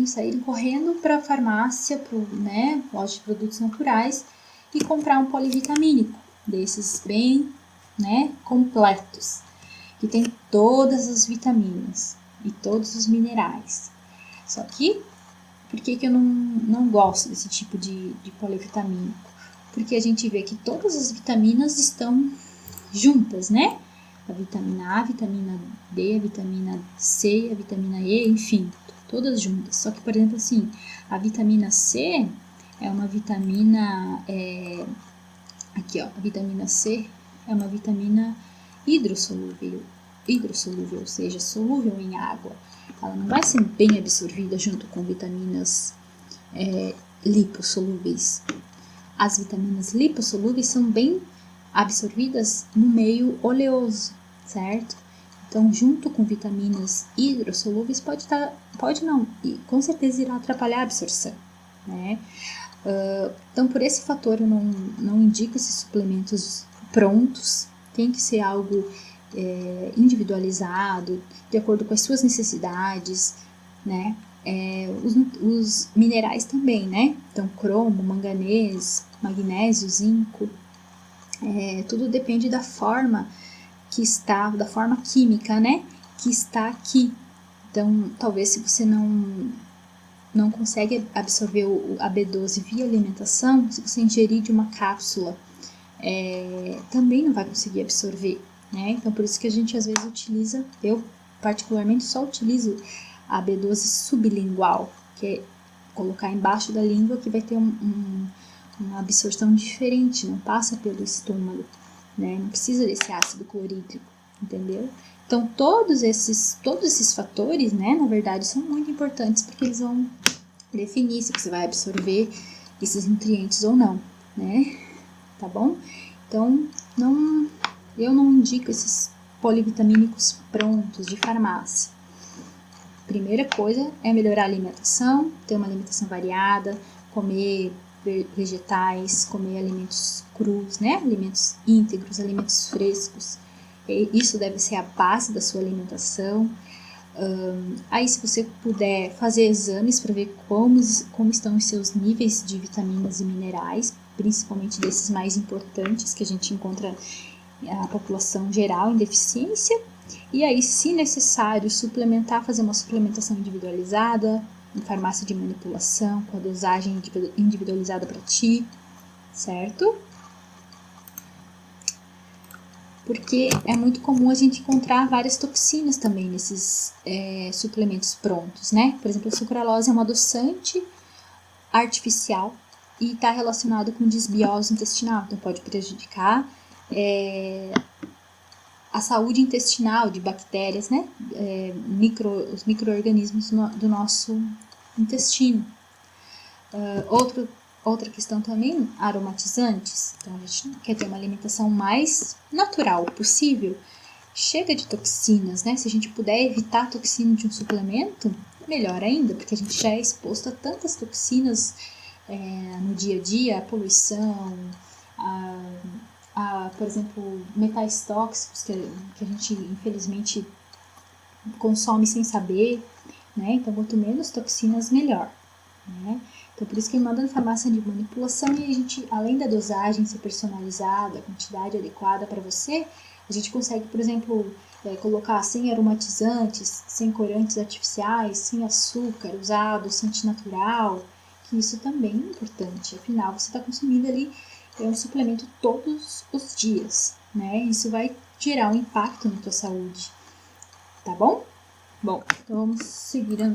saírem correndo para a farmácia, né, loja de produtos naturais e comprar um polivitamínico desses bem, né, completos, que tem todas as vitaminas e todos os minerais. Só que, por que eu não gosto desse tipo de polivitamínico? Porque a gente vê que todas as vitaminas estão juntas, né? A vitamina A, a vitamina D, a vitamina C, a vitamina E, enfim, todas juntas. Só que, por exemplo, assim, a vitamina C é uma vitamina, aqui ó, a vitamina C é uma vitamina hidrossolúvel. hidrossolúvel, ou seja, solúvel em água. Ela não vai ser bem absorvida junto com vitaminas lipossolúveis. As vitaminas lipossolúveis são bem absorvidas no meio oleoso, certo? Então, junto com vitaminas hidrossolúveis, pode não, e com certeza irá atrapalhar a absorção, né? Então, por esse fator, eu não indico esses suplementos prontos, tem que ser algo individualizado, de acordo com as suas necessidades, né? Os minerais também, né? Então, cromo, manganês, magnésio, zinco, tudo depende da forma que está, da forma química, né? Que está aqui. Então, talvez se você não consegue absorver a B12 via alimentação, se você ingerir de uma cápsula, também não vai conseguir absorver, né? Então, por isso que a gente às vezes utiliza, eu particularmente só utilizo a B12 sublingual, que é colocar embaixo da língua, que vai ter uma absorção diferente, não passa pelo estômago, né? Não precisa desse ácido clorídrico, entendeu? Então, todos esses fatores, né, na verdade, são muito importantes, porque eles vão definir se você vai absorver esses nutrientes ou não, né? Tá bom? Então, eu não indico esses polivitamínicos prontos de farmácia. Primeira coisa é melhorar a alimentação, ter uma alimentação variada, comer vegetais, comer alimentos crus, né? Alimentos íntegros, alimentos frescos. Isso deve ser a base da sua alimentação. Aí, se você puder fazer exames para ver como estão os seus níveis de vitaminas e minerais, principalmente desses mais importantes que a gente encontra a população geral em deficiência. E aí, se necessário, fazer uma suplementação individualizada, em farmácia de manipulação, com a dosagem individualizada para ti, certo? Porque é muito comum a gente encontrar várias toxinas também nesses suplementos prontos, né? Por exemplo, a sucralose é um adoçante artificial e está relacionado com desbiose intestinal, então pode prejudicar a saúde intestinal de bactérias, né? Os micro-organismos do nosso intestino. Outra questão também, aromatizantes. Então, a gente quer ter uma alimentação mais natural possível. Chega de toxinas, né? Se a gente puder evitar a toxina de um suplemento, melhor ainda, porque a gente já é exposto a tantas toxinas no dia a dia, a poluição, por exemplo, metais tóxicos que a gente, infelizmente, consome sem saber, né? Então, quanto menos toxinas, melhor, né? Então, por isso que manda na farmácia de manipulação e a gente, além da dosagem ser personalizada, a quantidade adequada para você, a gente consegue, por exemplo, colocar sem aromatizantes, sem corantes artificiais, sem açúcar, usar adoçante natural, que isso também é importante. Afinal, você está consumindo ali um suplemento todos os dias, né? Isso vai gerar um impacto na tua saúde, tá bom? Bom, então vamos seguir a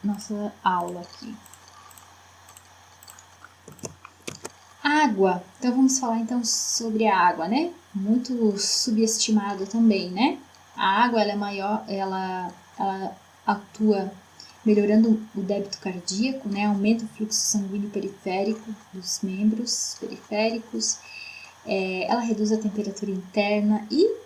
nossa aula aqui. Água. Então vamos falar então sobre a água, né? Muito subestimada também, né? A água ela atua melhorando o débito cardíaco, né? Aumenta o fluxo sanguíneo periférico dos membros periféricos. Ela reduz a temperatura interna e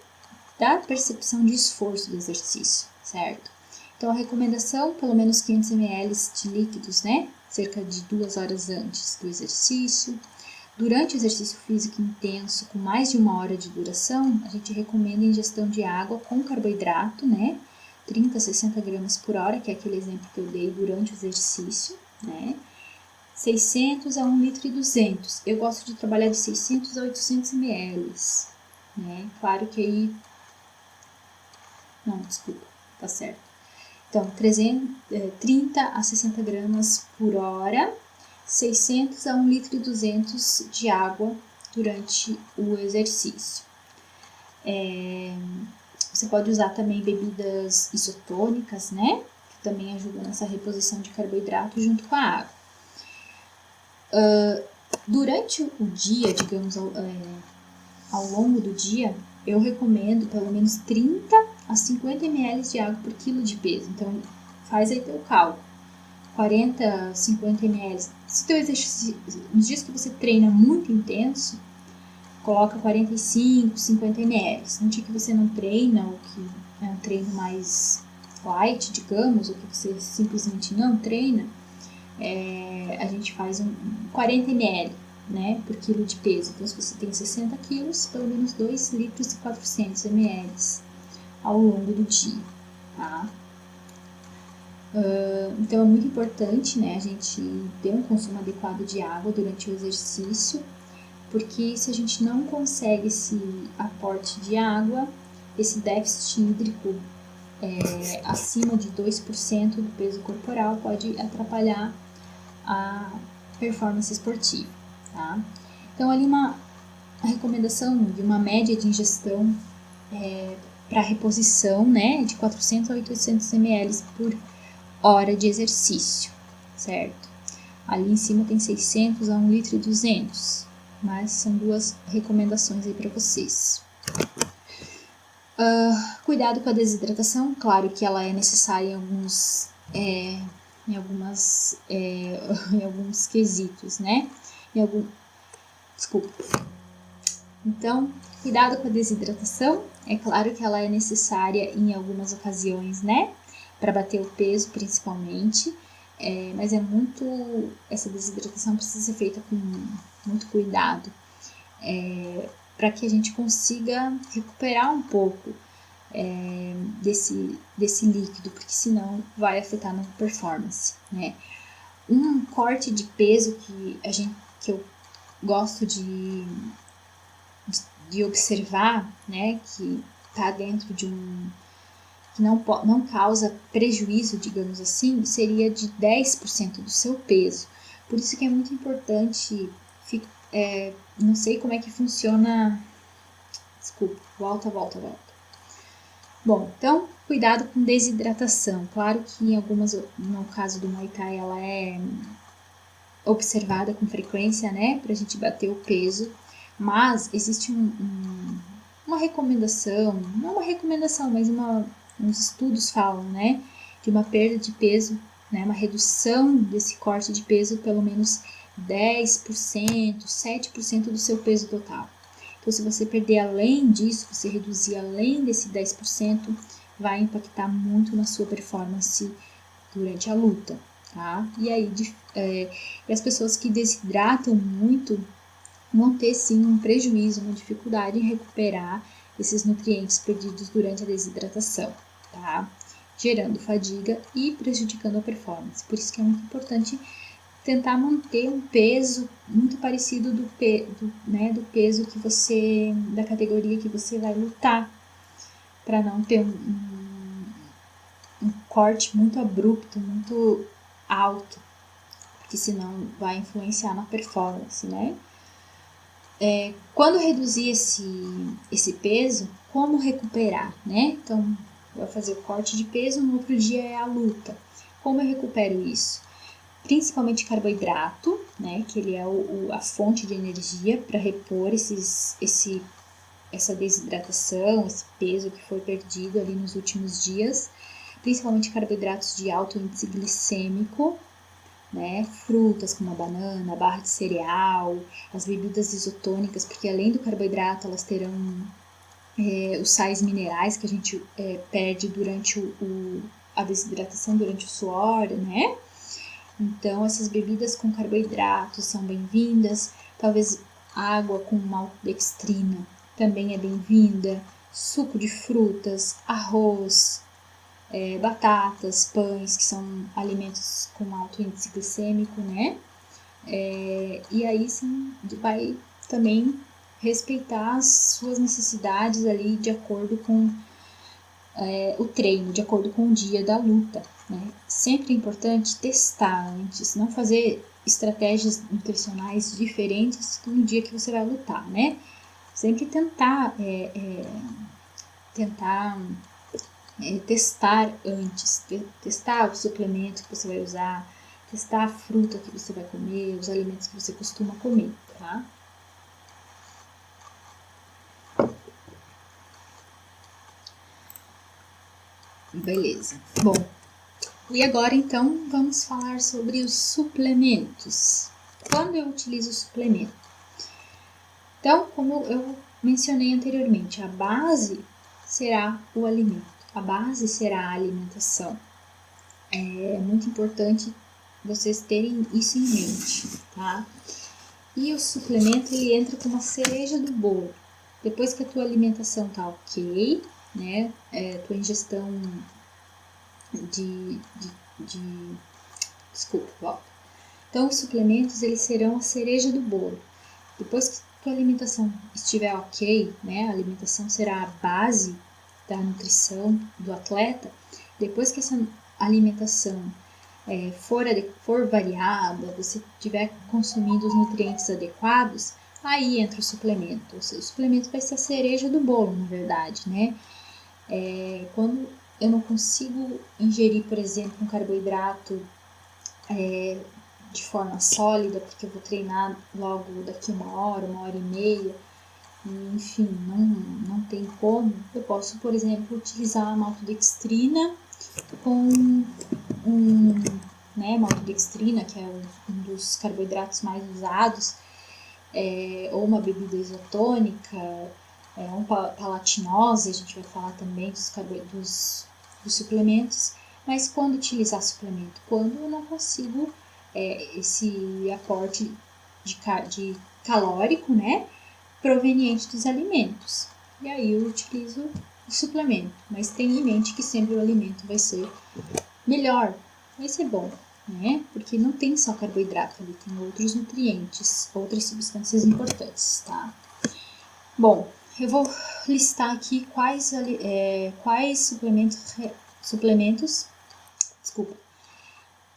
dá percepção de esforço do exercício, certo? Então, a recomendação, pelo menos 500 ml de líquidos, né? Cerca de 2 horas antes do exercício. Durante o exercício físico intenso, com mais de 1 hora de duração, a gente recomenda a ingestão de água com carboidrato, né? 30 a 60 gramas por hora, que é aquele exemplo que eu dei durante o exercício, né? 600 a 1,2 litro. Eu gosto de trabalhar de 600 a 800 ml, né? Claro que aí... Não, desculpa, tá certo. Então, 30 a 60 gramas por hora, 600 a 1,2 litro de água durante o exercício. Você pode usar também bebidas isotônicas, né? Que também ajudam nessa reposição de carboidrato junto com a água. Durante o dia, digamos, ao longo do dia, eu recomendo pelo menos 30 a 50 ml de água por quilo de peso. Então, faz aí teu cálculo. 40, 50 ml. Se teu exercício, nos dias que você treina muito intenso, coloca 45, 50 ml. No dia que você não treina, ou que é um treino mais light, digamos, ou que você simplesmente não treina, a gente faz 40 ml, né, por quilo de peso. Então, se você tem 60 quilos, pelo menos 2 litros e 400 ml ao longo do dia, tá? Então, é muito importante, né, a gente ter um consumo adequado de água durante o exercício, porque se a gente não consegue esse aporte de água, esse déficit hídrico acima de 2% do peso corporal pode atrapalhar a performance esportiva, tá? Então, ali uma recomendação de uma média de ingestão para reposição, né, de 400 a 800 ml por hora de exercício, certo? Ali em cima tem 600 a 1 litro e 200, mas são duas recomendações aí para vocês. Cuidado com a desidratação, claro que ela é necessária em alguns quesitos, né? Desculpa. Então, cuidado com a desidratação, é claro que ela é necessária em algumas ocasiões, né? Para bater o peso, principalmente, mas essa desidratação precisa ser feita com muito cuidado, para que a gente consiga recuperar um pouco desse líquido, porque senão vai afetar na performance, né? Um corte de peso que eu gosto de observar, né, que está dentro de que não causa prejuízo, digamos assim, seria de 10% do seu peso. Por isso que é muito importante, não sei como é que funciona, desculpa, volta. Bom, então, cuidado com desidratação. Claro que no caso do Muay Thai, ela é observada com frequência, né, pra gente bater o peso, mas existe uma recomendação, não uma recomendação, mas uns estudos falam, né, de uma perda de peso, né, uma redução desse corte de peso, pelo menos 10%, 7% do seu peso total. Então, se você perder além disso, você reduzir além desse 10%, vai impactar muito na sua performance durante a luta, tá? E aí, as pessoas que desidratam muito vão ter sim um prejuízo, uma dificuldade em recuperar esses nutrientes perdidos durante a desidratação, tá? Gerando fadiga e prejudicando a performance. Por isso que é muito importante tentar manter um peso muito parecido do peso que você, da categoria que você vai lutar, para não ter um corte muito abrupto, muito alto, porque senão vai influenciar na performance, né? Quando reduzir esse peso, como recuperar, né? Então, vai fazer o corte de peso, no outro dia é a luta. Como eu recupero isso? Principalmente carboidrato, né, que ele é a fonte de energia para repor essa desidratação, esse peso que foi perdido ali nos últimos dias, principalmente carboidratos de alto índice glicêmico, né, frutas como a banana, a barra de cereal, as bebidas isotônicas, porque além do carboidrato elas terão os sais minerais que a gente perde durante a desidratação, durante o suor, né? Então, essas bebidas com carboidratos são bem-vindas. Talvez água com maltodextrina também é bem-vinda. Suco de frutas, arroz, batatas, pães, que são alimentos com alto índice glicêmico, né? E aí sim, vai também respeitar as suas necessidades ali de acordo com o treino, de acordo com o dia da luta, né? Sempre é importante testar antes, não fazer estratégias nutricionais diferentes no dia que você vai lutar, né? Sempre tentar testar antes, testar o suplemento que você vai usar, testar a fruta que você vai comer, os alimentos que você costuma comer, tá? Beleza. Bom, e agora então vamos falar sobre os suplementos. Quando eu utilizo suplemento? Então, como eu mencionei anteriormente, a base será o alimento, a base será a alimentação. É muito importante vocês terem isso em mente, tá? E o suplemento, ele entra como a cereja do bolo. Depois que a tua alimentação tá ok, né? Tua ingestão Desculpa, volta. Então, os suplementos, eles serão a cereja do bolo. Depois que a tua alimentação estiver ok, né? A alimentação será a base da nutrição do atleta. Depois que essa alimentação for variada, você tiver consumindo os nutrientes adequados, aí entra o suplemento. O suplemento vai ser a cereja do bolo, na verdade, né? Quando eu não consigo ingerir, por exemplo, um carboidrato de forma sólida, porque eu vou treinar logo daqui 1 hora e meia, enfim, não tem como, eu posso, por exemplo, utilizar a maltodextrina com maltodextrina, que é um dos carboidratos mais usados, ou uma bebida isotônica, uma palatinose, a gente vai falar também dos suplementos. Mas quando utilizar suplemento? Quando eu não consigo esse aporte de calórico, né, proveniente dos alimentos. E aí eu utilizo o suplemento, mas tenha em mente que sempre o alimento vai ser melhor, vai ser bom, né? Porque não tem só carboidrato ali, tem outros nutrientes, outras substâncias importantes, tá? Bom, eu vou listar aqui quais suplementos. Desculpa.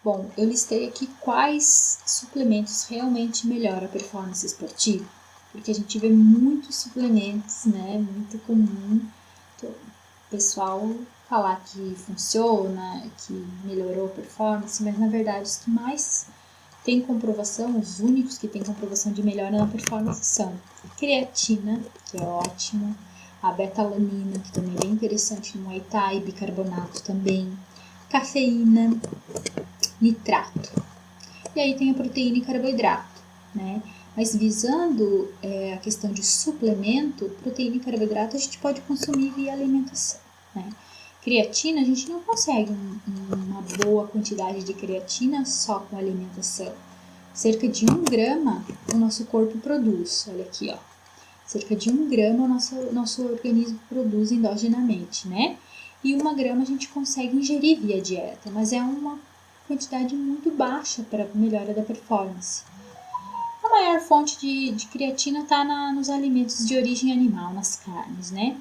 Bom, eu listei aqui quais suplementos realmente melhoram a performance esportiva, porque a gente vê muitos suplementos, né? Muito comum o pessoal falar que funciona, que melhorou a performance, mas na verdade os que mais têm comprovação, os únicos que têm comprovação de melhora na performance são a creatina, que é ótimo, a beta-alanina, que também é bem interessante no Muay Thai, bicarbonato também, cafeína, nitrato. E aí tem a proteína e carboidrato, né? Mas visando a questão de suplemento, proteína e carboidrato a gente pode consumir via alimentação, né? Creatina, a gente não consegue uma boa quantidade de creatina só com alimentação. Cerca de 1 grama o nosso corpo produz, olha aqui, ó. Cerca de 1 grama o nosso organismo produz endogenamente, né? E 1 grama a gente consegue ingerir via dieta, mas é uma quantidade muito baixa para a melhora da performance. A maior fonte de creatina está nos alimentos de origem animal, nas carnes, né?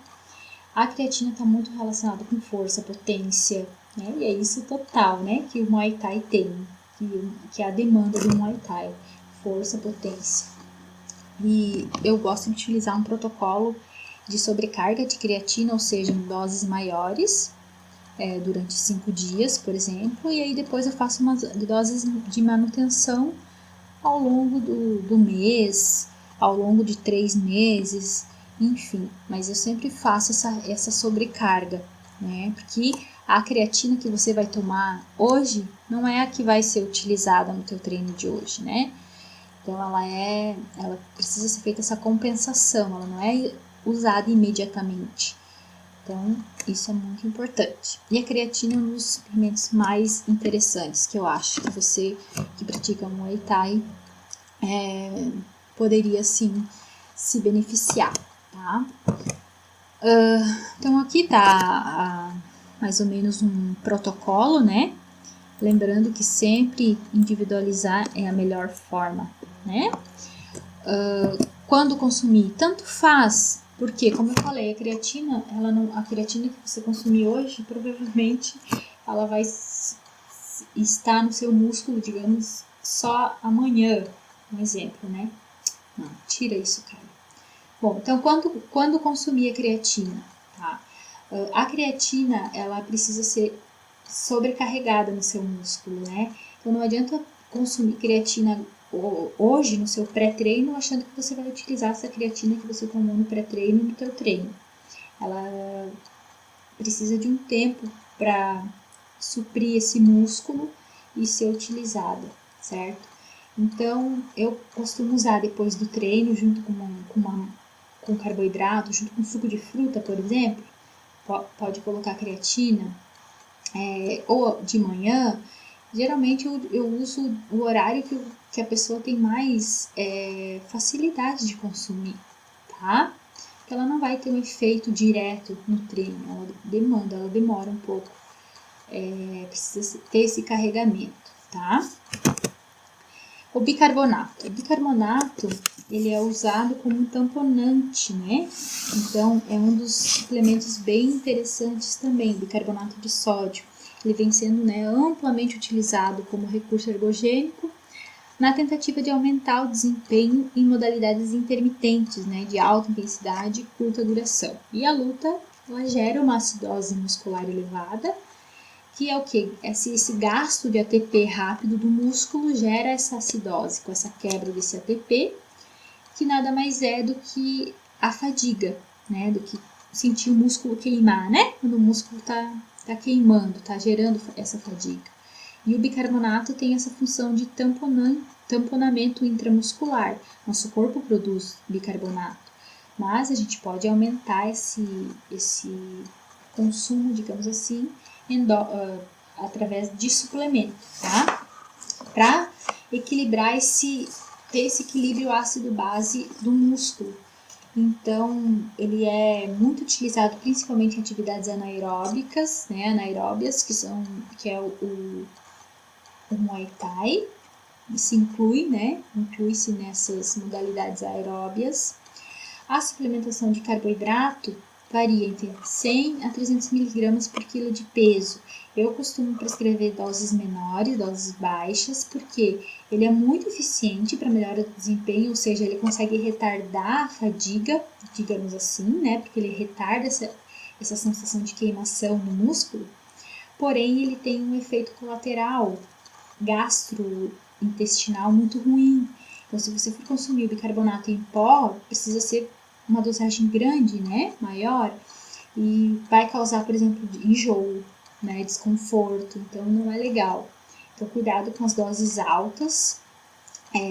A creatina está muito relacionada com força, potência, né? E é isso total, né? Que o Muay Thai tem, que é a demanda do Muay Thai, força, potência. E eu gosto de utilizar um protocolo de sobrecarga de creatina, ou seja, em doses maiores, durante 5 dias, por exemplo, e aí depois eu faço umas doses de manutenção ao longo do mês, ao longo de 3 meses, enfim, mas eu sempre faço essa sobrecarga, né? Porque a creatina que você vai tomar hoje não é a que vai ser utilizada no teu treino de hoje, né? Então ela precisa ser feita essa compensação, ela não é usada imediatamente. Então, isso é muito importante. E a creatina é um dos suplementos mais interessantes que eu acho que você que pratica Muay Thai poderia sim se beneficiar, tá? Então aqui tá mais ou menos um protocolo, né? Lembrando que sempre individualizar é a melhor forma, né? Quando consumir, tanto faz, porque como eu falei, a creatina que você consumir hoje, provavelmente ela vai estar no seu músculo, digamos, só amanhã, um exemplo, né? Não, tira isso, cara. Bom, então quando consumir a creatina, tá? A creatina, ela precisa ser sobrecarregada no seu músculo, né? Então não adianta consumir creatina hoje no seu pré-treino achando que você vai utilizar essa creatina que você tomou no pré-treino no teu treino. Ela precisa de um tempo para suprir esse músculo e ser utilizada, certo? Então, eu costumo usar depois do treino, junto com carboidrato, junto com suco de fruta, por exemplo, pode colocar creatina, ou de manhã. Geralmente eu uso o horário que a pessoa tem mais facilidade de consumir, tá? Porque ela não vai ter um efeito direto no treino, ela demora um pouco, precisa ter esse carregamento, tá? O bicarbonato. O bicarbonato, ele é usado como um tamponante, né? Então, é um dos suplementos bem interessantes também, bicarbonato de sódio. Ele vem sendo, né, amplamente utilizado como recurso ergogênico na tentativa de aumentar o desempenho em modalidades intermitentes, né, de alta intensidade e curta duração. E a luta, ela gera uma acidose muscular elevada, que é o que? Esse gasto de ATP rápido do músculo gera essa acidose, com essa quebra desse ATP, que nada mais é do que a fadiga, né? Do que sentir o músculo queimar, né? Quando o músculo tá queimando, tá gerando essa fadiga. E o bicarbonato tem essa função de tamponamento intramuscular. Nosso corpo produz bicarbonato, mas a gente pode aumentar esse consumo, digamos assim, através de suplemento, tá? Para equilibrar ter esse equilíbrio ácido-base do músculo. Então, ele é muito utilizado principalmente em atividades anaeróbicas, né? Anaeróbias, que é o Muay Thai, se inclui, né? Inclui-se nessas modalidades aeróbias. A suplementação de carboidrato varia entre 100 a 300 mg por quilo de peso. Eu costumo prescrever doses menores, doses baixas, porque ele é muito eficiente para melhora do desempenho, ou seja, ele consegue retardar a fadiga, digamos assim, né? Porque ele retarda essa sensação de queimação no músculo. Porém, ele tem um efeito colateral gastrointestinal muito ruim. Então, se você for consumir o bicarbonato em pó, precisa ser uma dosagem grande, né, maior, e vai causar, por exemplo, enjoo, né, desconforto, então não é legal. Então, cuidado com as doses altas.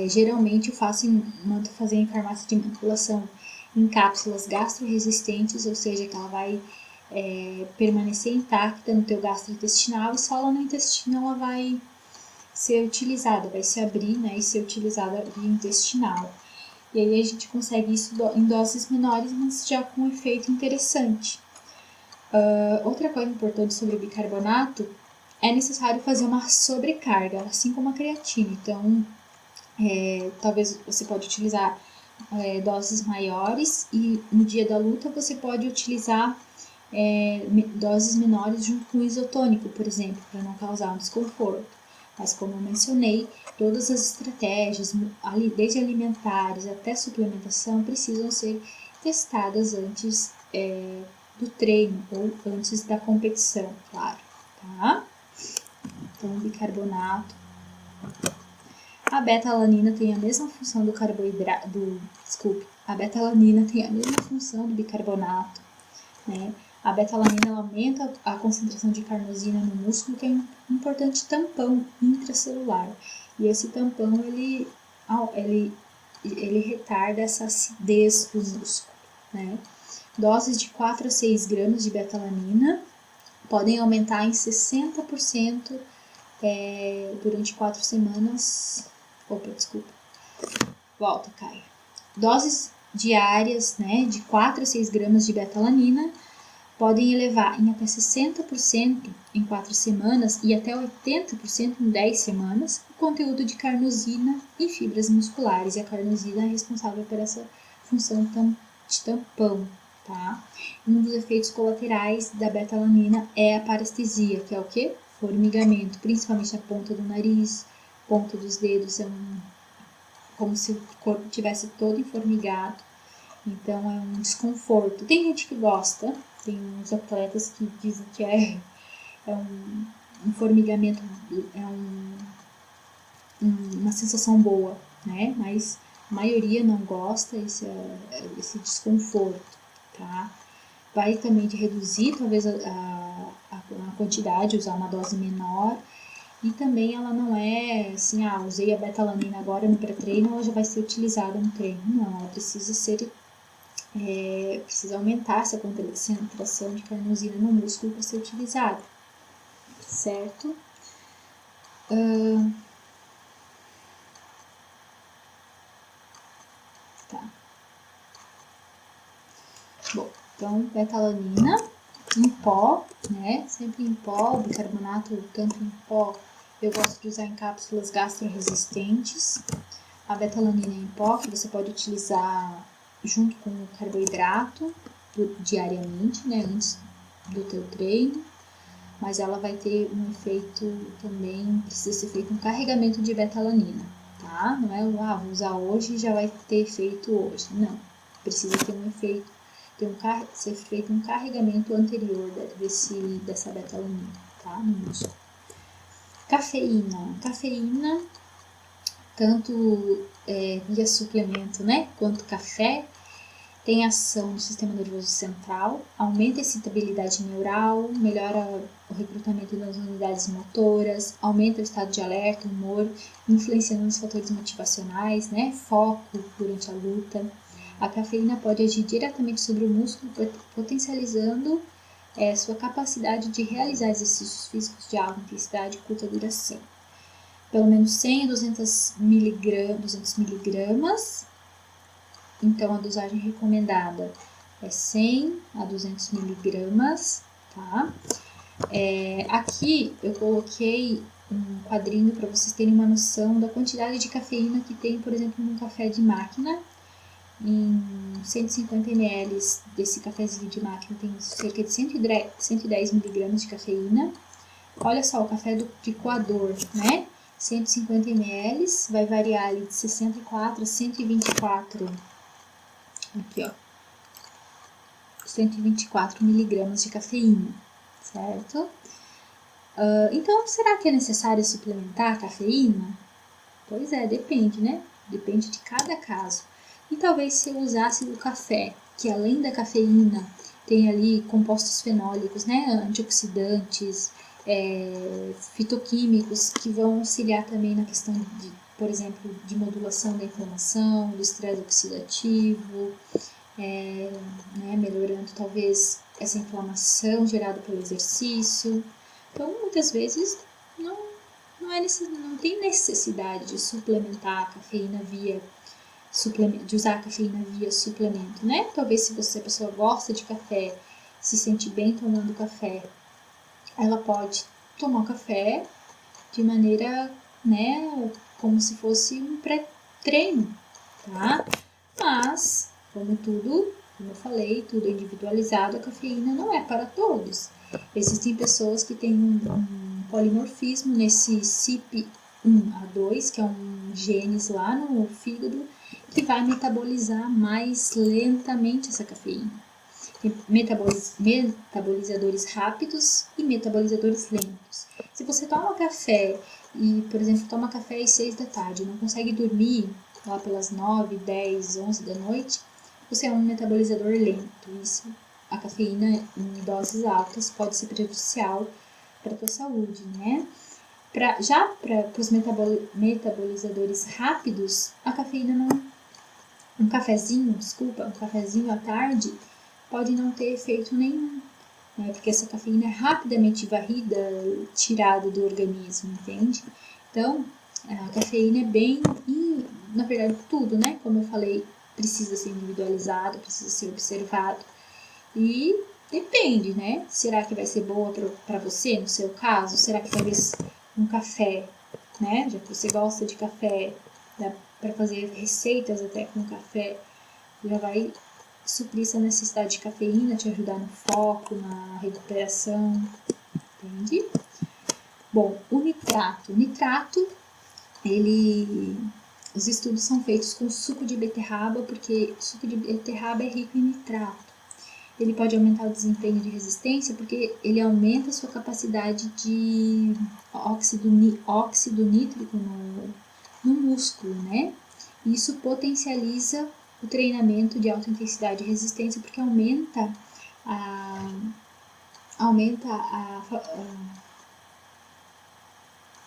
Geralmente eu mando fazer em farmácia de manipulação em cápsulas gastroresistentes, ou seja, que ela vai permanecer intacta no teu gastrointestinal, e só lá no intestino ela vai ser utilizada, vai se abrir, né, e ser utilizada via intestinal. E aí a gente consegue isso em doses menores, mas já com um efeito interessante. Outra coisa importante sobre o bicarbonato, é necessário fazer uma sobrecarga, assim como a creatina. Então, talvez você pode utilizar doses maiores, e no dia da luta você pode utilizar doses menores junto com o isotônico, por exemplo, para não causar um desconforto. Mas, como eu mencionei, todas as estratégias, desde alimentares até suplementação, precisam ser testadas antes do treino ou antes da competição, claro, tá? Então, bicarbonato. A beta-alanina tem a mesma função do carboidrato, a beta-alanina tem a mesma função do bicarbonato, né? A beta-alanina aumenta a concentração de carnosina no músculo, que é um importante tampão intracelular. E esse tampão, ele retarda essa acidez do músculo, né? Doses de 4 a 6 gramas de beta-alanina podem aumentar em 60% durante 4 semanas. Volta, Caio. Doses diárias, né, de 4 a 6 gramas de beta-alanina podem elevar em até 60% em 4 semanas e até 80% em 10 semanas o conteúdo de carnosina e fibras musculares. E a carnosina é responsável por essa função de tampão, tá? Um dos efeitos colaterais da beta-alanina é a parestesia, que é o quê? Formigamento, principalmente a ponta do nariz, ponta dos dedos, como se o corpo tivesse todo enformigado. Então, é um desconforto. Tem gente que gosta, tem uns atletas que dizem que é um formigamento, uma sensação boa, né? Mas a maioria não gosta esse desconforto, tá? Vai também de reduzir, talvez, a uma quantidade, usar uma dose menor. E também ela não é assim, usei a betalanina agora no pré-treino, ela já vai ser utilizada no treino. Não, ela precisa ser, precisa aumentar essa concentração de carnosina no músculo para ser utilizada, certo? Tá. Bom, então betalanina em pó, né? Sempre em pó, o bicarbonato tanto em pó. Eu gosto de usar em cápsulas gastroresistentes. A betalanina em pó, que você pode utilizar junto com o carboidrato diariamente, né, antes do teu treino. Mas ela vai ter um efeito também, precisa ser feito um carregamento de betalanina, tá? Não é, vou usar hoje e já vai ter efeito hoje. Não, precisa ter um efeito, ser feito um carregamento anterior dessa betalanina, tá? No músculo. Cafeína, tanto via suplemento, né, quanto café, tem ação no sistema nervoso central, aumenta a excitabilidade neural, melhora o recrutamento das unidades motoras, aumenta o estado de alerta, humor, influenciando nos fatores motivacionais, né, foco durante a luta. A cafeína pode agir diretamente sobre o músculo, potencializando sua capacidade de realizar exercícios físicos de alta intensidade e curta duração. Pelo menos 100 a 200 miligramas. Então, a dosagem recomendada é 100 a 200 miligramas, tá? Aqui eu coloquei um quadrinho para vocês terem uma noção da quantidade de cafeína que tem, por exemplo, num café de máquina. Em 150 ml desse cafezinho de máquina tem cerca de 110 miligramas de cafeína. Olha só, o café de coador, né? 150 ml, vai variar ali de 64 a 124, aqui ó, 124 miligramas de cafeína, certo? Então, será que é necessário suplementar a cafeína? Pois é, depende, né? Depende de cada caso. E talvez se eu usasse o café, que além da cafeína tem ali compostos fenólicos, né? Antioxidantes, fitoquímicos que vão auxiliar também na questão de, por exemplo, de modulação da inflamação, do estresse oxidativo, né, melhorando talvez essa inflamação gerada pelo exercício. Então, muitas vezes não tem necessidade de suplementar a cafeína de usar a cafeína via suplemento, né? Talvez se a pessoa gosta de café, se sente bem tomando café, ela pode tomar o café de maneira, né, como se fosse um pré-treino, tá? Mas, como eu falei, tudo é individualizado, a cafeína não é para todos. Existem pessoas que têm um polimorfismo nesse CYP1A2, que é um genes lá no fígado, que vai metabolizar mais lentamente essa cafeína. Tem metabolizadores rápidos e metabolizadores lentos. Se você toma café e, por exemplo, toma café às 6 da tarde e não consegue dormir lá pelas 9, 10, 11 da noite, você é um metabolizador lento. Isso, a cafeína em doses altas pode ser prejudicial para a tua saúde, né? Já para os metabolizadores rápidos, a cafeína não... Um cafezinho à tarde pode não ter efeito nenhum, né? Porque essa cafeína é rapidamente varrida, tirada do organismo, entende? Então, a cafeína é bem... E, na verdade, tudo, né? Como eu falei, precisa ser individualizado, precisa ser observado. E depende, né? Será que vai ser boa para você, no seu caso? Será que talvez um café, né? Já que você gosta de café, dá para fazer receitas até com café, já vai suprir essa necessidade de cafeína, te ajudar no foco, na recuperação, entende? Bom, o nitrato. Os estudos são feitos com suco de beterraba, porque o suco de beterraba é rico em nitrato. Ele pode aumentar o desempenho de resistência, porque ele aumenta a sua capacidade de óxido nítrico no músculo, né? Isso potencializa o treinamento de alta intensidade e resistência, porque aumenta aumenta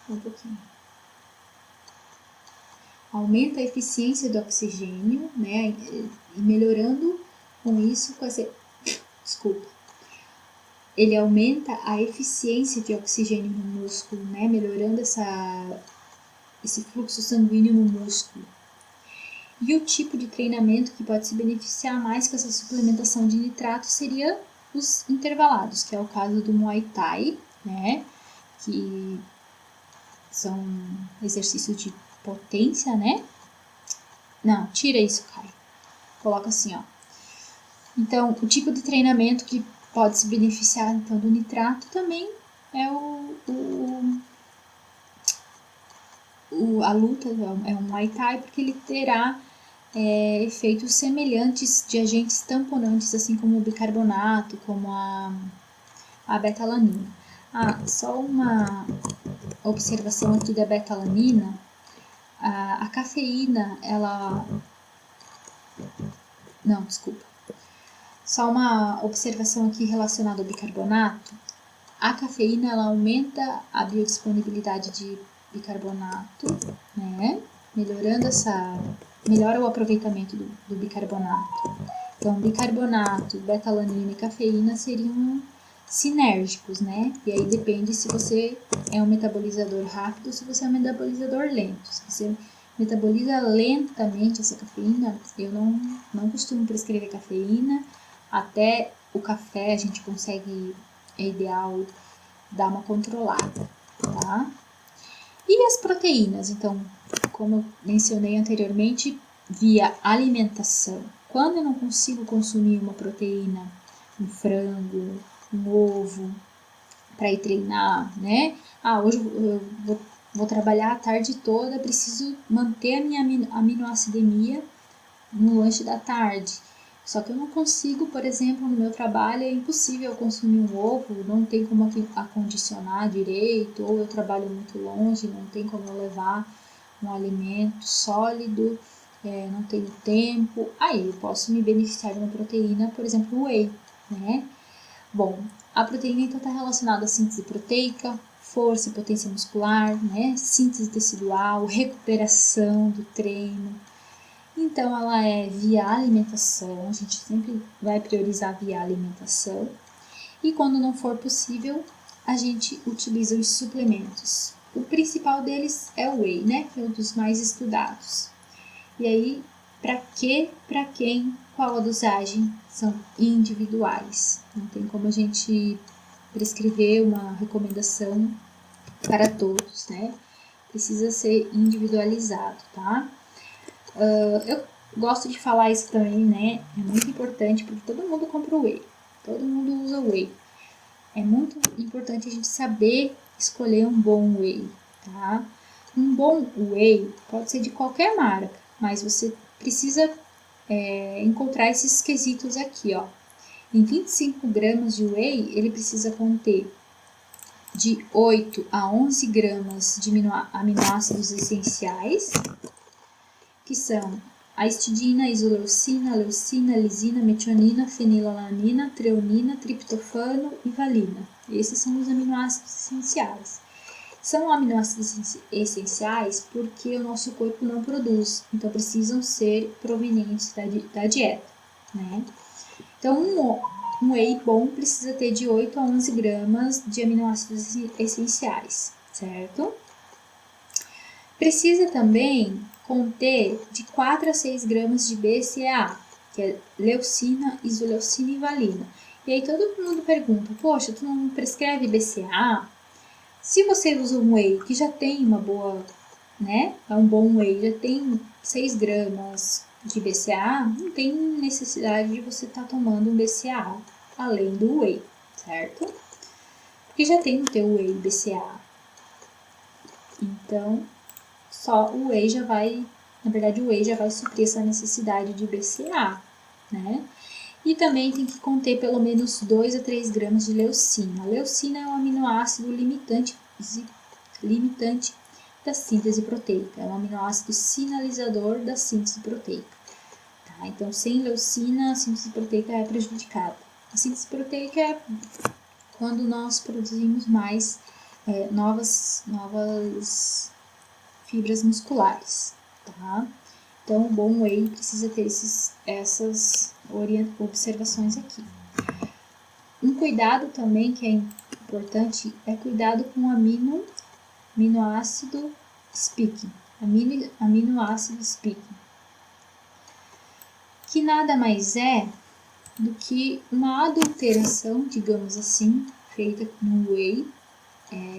um pouquinho. Aumenta a eficiência do oxigênio, né, e melhorando com isso, desculpa, ele aumenta a eficiência de oxigênio no músculo, né, melhorando esse fluxo sanguíneo no músculo. E o tipo de treinamento que pode se beneficiar mais com essa suplementação de nitrato seria os intervalados, que é o caso do Muay Thai, né, que são exercícios de potência, né? Não, tira isso, Kai. Coloca assim, ó. Então, o tipo de treinamento que pode se beneficiar então do nitrato também é a luta, é um Muay Thai, porque ele terá efeitos semelhantes de agentes tamponantes, assim como o bicarbonato, como a betalanina. Só uma observação aqui da betalanina. A cafeína, ela... Não, desculpa. Só uma observação aqui relacionada ao bicarbonato. A cafeína, ela aumenta a biodisponibilidade de bicarbonato, né? Melhora o aproveitamento do bicarbonato. Então, bicarbonato, betalanina e cafeína seriam sinérgicos, né? E aí depende se você é um metabolizador rápido ou se você é um metabolizador lento. Se você metaboliza lentamente essa cafeína, eu não costumo prescrever cafeína. Até o café a gente consegue, é ideal dar uma controlada, tá? E as proteínas? Então, como eu mencionei anteriormente, via alimentação. Quando eu não consigo consumir uma proteína, um frango, um ovo, para ir treinar, né? Hoje eu vou trabalhar a tarde toda, preciso manter a minha aminoacidemia no lanche da tarde. Só que eu não consigo, por exemplo, no meu trabalho é impossível consumir um ovo, não tem como acondicionar direito, ou eu trabalho muito longe, não tem como eu levar um alimento sólido, não tenho tempo. Aí eu posso me beneficiar de uma proteína, por exemplo, o whey, né? Bom, a proteína então está relacionada à síntese proteica, força e potência muscular, né? Síntese tecidual, recuperação do treino. Então, ela é via alimentação, a gente sempre vai priorizar via alimentação. E quando não for possível, a gente utiliza os suplementos. O principal deles é o whey, né? Que é um dos mais estudados. E aí, para quem, qual a dosagem? São individuais. Não tem como a gente prescrever uma recomendação para todos, né? Precisa ser individualizado, tá? Eu gosto de falar isso também, né? É muito importante porque todo mundo compra o whey, todo mundo usa o whey. É muito importante a gente saber escolher um bom whey, tá? Um bom whey pode ser de qualquer marca, mas você precisa encontrar esses quesitos aqui, ó. Em 25 gramas de whey, ele precisa conter de 8 a 11 gramas de aminoácidos essenciais, que são a histidina, isoleucina, leucina, lisina, metionina, fenilalanina, treonina, triptofano e valina. Esses são os aminoácidos essenciais. São aminoácidos essenciais porque o nosso corpo não produz, então precisam ser provenientes da dieta, né? Então, um whey bom precisa ter de 8 a 11 gramas de aminoácidos essenciais, certo? Precisa também conter de 4 a 6 gramas de BCAA, que é leucina, isoleucina e valina. E aí todo mundo pergunta, poxa, tu não prescreve BCAA? Se você usa um whey que já tem uma boa, né, é um bom whey, já tem 6 gramas de BCAA, não tem necessidade de você estar tomando um BCAA além do whey, certo? Porque já tem no teu whey BCAA. Então, só o whey já vai, na verdade o whey já vai suprir essa necessidade de BCAA, né? E também tem que conter pelo menos 2 a 3 gramas de leucina. A leucina é um aminoácido limitante da síntese proteica, é um aminoácido sinalizador da síntese proteica. Tá? Então, sem leucina, a síntese proteica é prejudicada. A síntese proteica quando nós produzimos mais novas fibras musculares, tá? Então, o bom whey precisa ter essas observações aqui. Um cuidado também que é importante é cuidado com aminoácido speaking, aminoácido speaking, que nada mais é do que uma adulteração, digamos assim, feita no whey,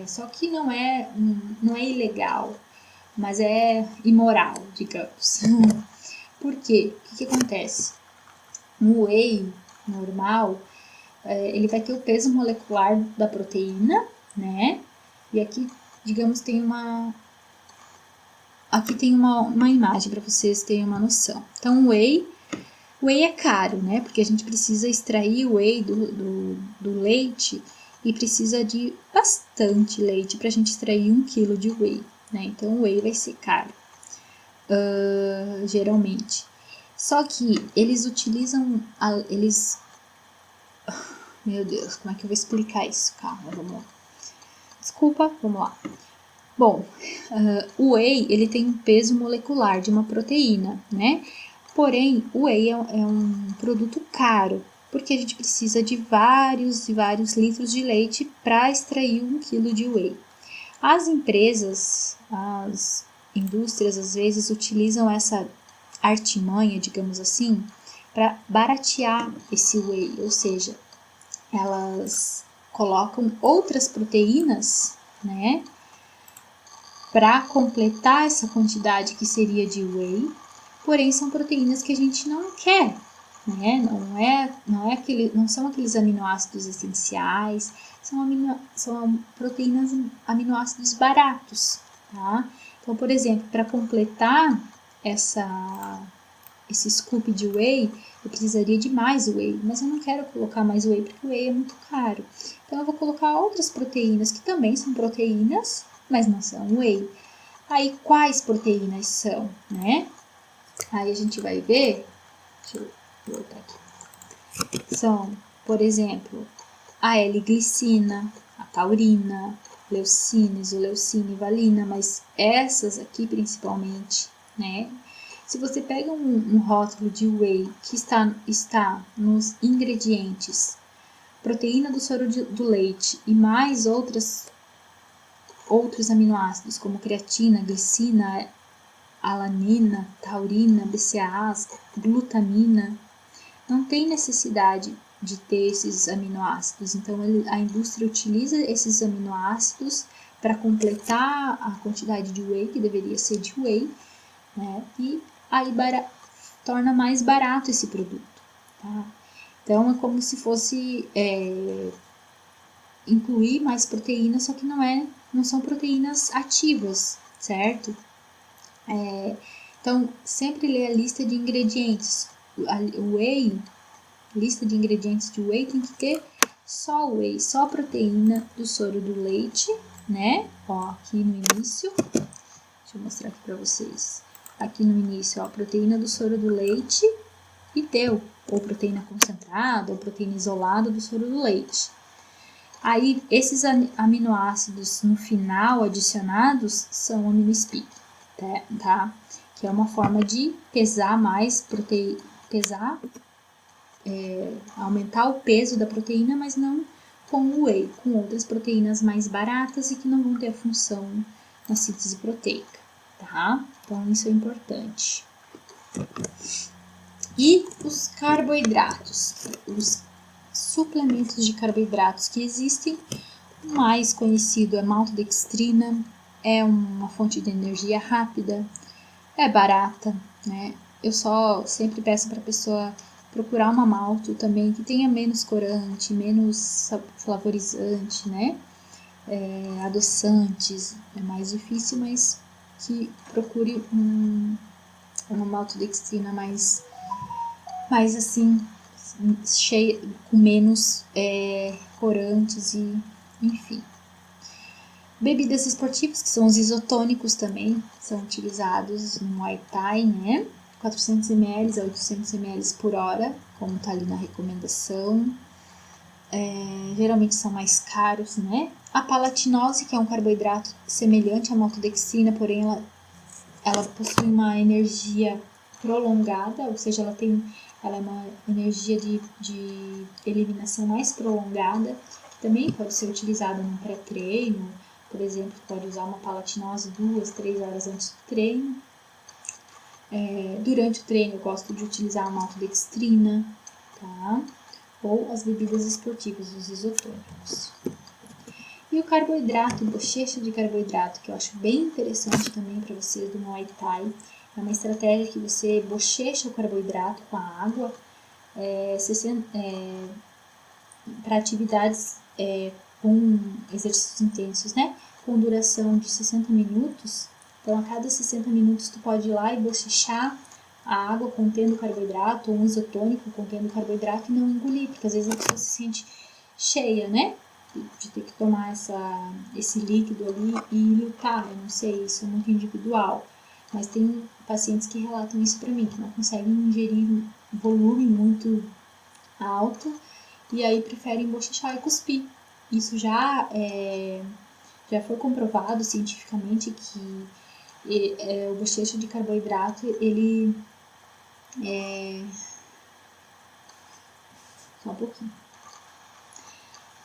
só que não é ilegal, mas é imoral, digamos. Por quê? O que acontece? No whey normal, ele vai ter o peso molecular da proteína, né? E aqui, digamos, tem uma imagem para vocês terem uma noção. Então, o whey é caro, né? Porque a gente precisa extrair o whey do leite e precisa de bastante leite para a gente extrair 1 kg de whey, né? Então, o whey vai ser caro, geralmente. Só que eles utilizam, meu Deus, como é que eu vou explicar isso? Calma, vamos lá. Desculpa, vamos lá. Bom, o whey, ele tem um peso molecular de uma proteína, né? Porém, o whey é um produto caro, porque a gente precisa de vários e vários litros de leite para extrair 1 kg de whey. As empresas, as indústrias, às vezes, utilizam essa artimanha, digamos assim, para baratear esse whey, ou seja, elas colocam outras proteínas, né, para completar essa quantidade que seria de whey, porém são proteínas que a gente não quer, né? Não são aqueles aminoácidos essenciais, são proteínas, aminoácidos baratos, tá? Então, por exemplo, para completar esse scoop de whey, eu precisaria de mais whey, mas eu não quero colocar mais whey porque o whey é muito caro. Então, eu vou colocar outras proteínas que também são proteínas, mas não são whey. Aí, quais proteínas são, né? Aí a gente vai ver, deixa eu voltar aqui. São, por exemplo, a L-glicina, a taurina, leucina, isoleucina e valina, mas essas aqui principalmente, né? Se você pega um rótulo de whey que está nos ingredientes proteína do soro do leite e mais outros aminoácidos como creatina, glicina, alanina, taurina, BCAAs, glutamina, não tem necessidade de ter esses aminoácidos. Então, a indústria utiliza esses aminoácidos para completar a quantidade de whey, que deveria ser de whey, né? E aí torna mais barato esse produto, tá? Então, é como se fosse incluir mais proteínas, só que não são proteínas ativas, certo? Então, sempre lê a lista de ingredientes. Lista de ingredientes de whey tem que ter só whey, só proteína do soro do leite, né? Ó, aqui no início, deixa eu mostrar aqui pra vocês. Aqui no início, ó, proteína do soro do leite e deu. Ou proteína concentrada, ou proteína isolada do soro do leite. Aí, esses aminoácidos no final adicionados são aminospik, tá? Que é uma forma de pesar mais, aumentar o peso da proteína, mas não com o whey, com outras proteínas mais baratas e que não vão ter a função na síntese proteica, tá? Então, isso é importante. E os carboidratos, os suplementos de carboidratos que existem, o mais conhecido é maltodextrina, é uma fonte de energia rápida, é barata, né? Eu só sempre peço para a pessoa procurar uma malto também que tenha menos corante, menos flavorizante, né? Adoçantes, é mais difícil, mas que procure uma maltodextrina mais assim, cheia, com menos corantes e enfim. Bebidas esportivas, que são os isotônicos também, são utilizados no Muay Thai, né? 400 ml a 800 ml por hora, como tá ali na recomendação. geralmente são mais caros, né? A palatinose, que é um carboidrato semelhante à maltodextrina, porém ela possui uma energia prolongada, ou seja, ela é uma energia de eliminação mais prolongada. Também pode ser utilizada no pré-treino, por exemplo, pode usar uma palatinose 2, 3 horas antes do treino. Durante o treino eu gosto de utilizar a maltodextrina, tá? Ou as bebidas esportivas, os isotônicos. E o carboidrato, bochecha de carboidrato, que eu acho bem interessante também para vocês do Muay Thai. É uma estratégia que você bochecha o carboidrato com a água para atividades com exercícios intensos, né? Com duração de 60 minutos. Então, a cada 60 minutos tu pode ir lá e bochechar a água contendo carboidrato ou um isotônico contendo carboidrato e não engolir, porque às vezes a pessoa se sente cheia, né? De ter que tomar esse líquido ali e lutar, eu não sei, isso é muito individual. Mas tem pacientes que relatam isso para mim, que não conseguem ingerir volume muito alto e aí preferem bochechar e cuspir. Isso já foi comprovado cientificamente que o bochecho de carboidrato, ele só um pouquinho.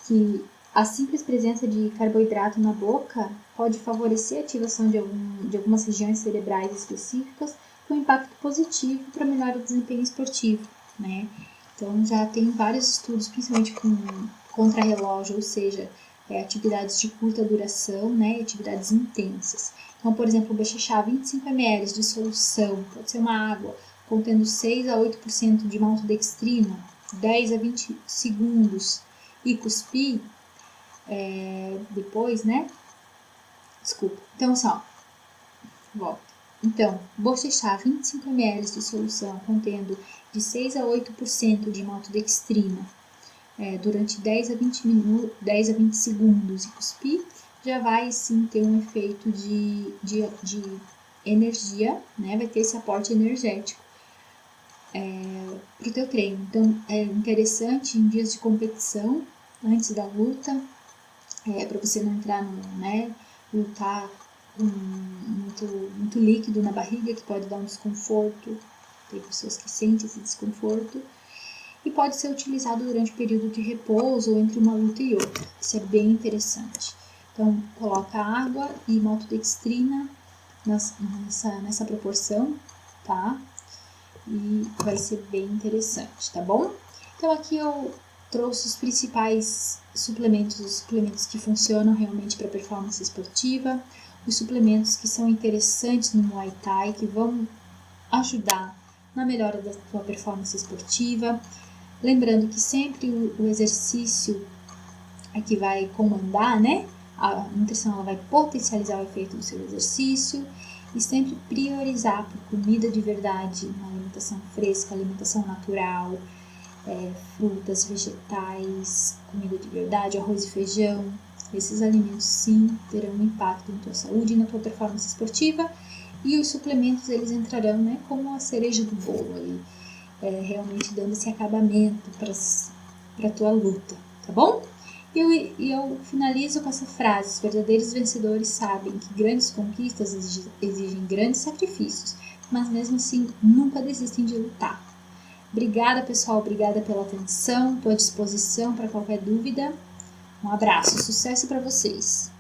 Que a simples presença de carboidrato na boca pode favorecer a ativação de algumas regiões cerebrais específicas com impacto positivo para melhorar o desempenho esportivo, né? Então já tem vários estudos, principalmente com contrarrelógio, ou seja, atividades de curta duração, né, atividades intensas. Então, por exemplo, bochechar 25 ml de solução, pode ser uma água, contendo 6 a 8% de maltodextrina, 10 a 20 segundos, e cuspir depois, né? Desculpa. Então, só, volta. Então, bochechar 25 ml de solução contendo de 6 a 8% de maltodextrina durante 10 a 20 segundos e cuspir, já vai sim ter um efeito de energia, né? Vai ter esse aporte energético para o teu treino. Então, é interessante em dias de competição, antes da luta, para você não entrar lutar com muito líquido na barriga, que pode dar um desconforto. Tem pessoas que sentem esse desconforto. E pode ser utilizado durante o período de repouso ou entre uma luta e outra. Isso é bem interessante. Então, coloca água e maltodextrina nessa proporção, tá? E vai ser bem interessante, tá bom? Então, aqui eu trouxe os principais suplementos, os suplementos que funcionam realmente para performance esportiva, os suplementos que são interessantes no Muay Thai, que vão ajudar na melhora da tua performance esportiva. Lembrando que sempre o exercício é que vai comandar, né? A nutrição ela vai potencializar o efeito do seu exercício e sempre priorizar por comida de verdade, uma alimentação fresca, alimentação natural, frutas, vegetais, comida de verdade, arroz e feijão. Esses alimentos sim terão um impacto na tua saúde e na tua performance esportiva, e os suplementos eles entrarão, né, como a cereja do bolo ali, realmente dando esse acabamento para a tua luta, tá bom? E eu finalizo com essa frase: os verdadeiros vencedores sabem que grandes conquistas exigem grandes sacrifícios, mas mesmo assim nunca desistem de lutar. Obrigada, pessoal, obrigada pela atenção, estou à disposição para qualquer dúvida. Um abraço, sucesso para vocês.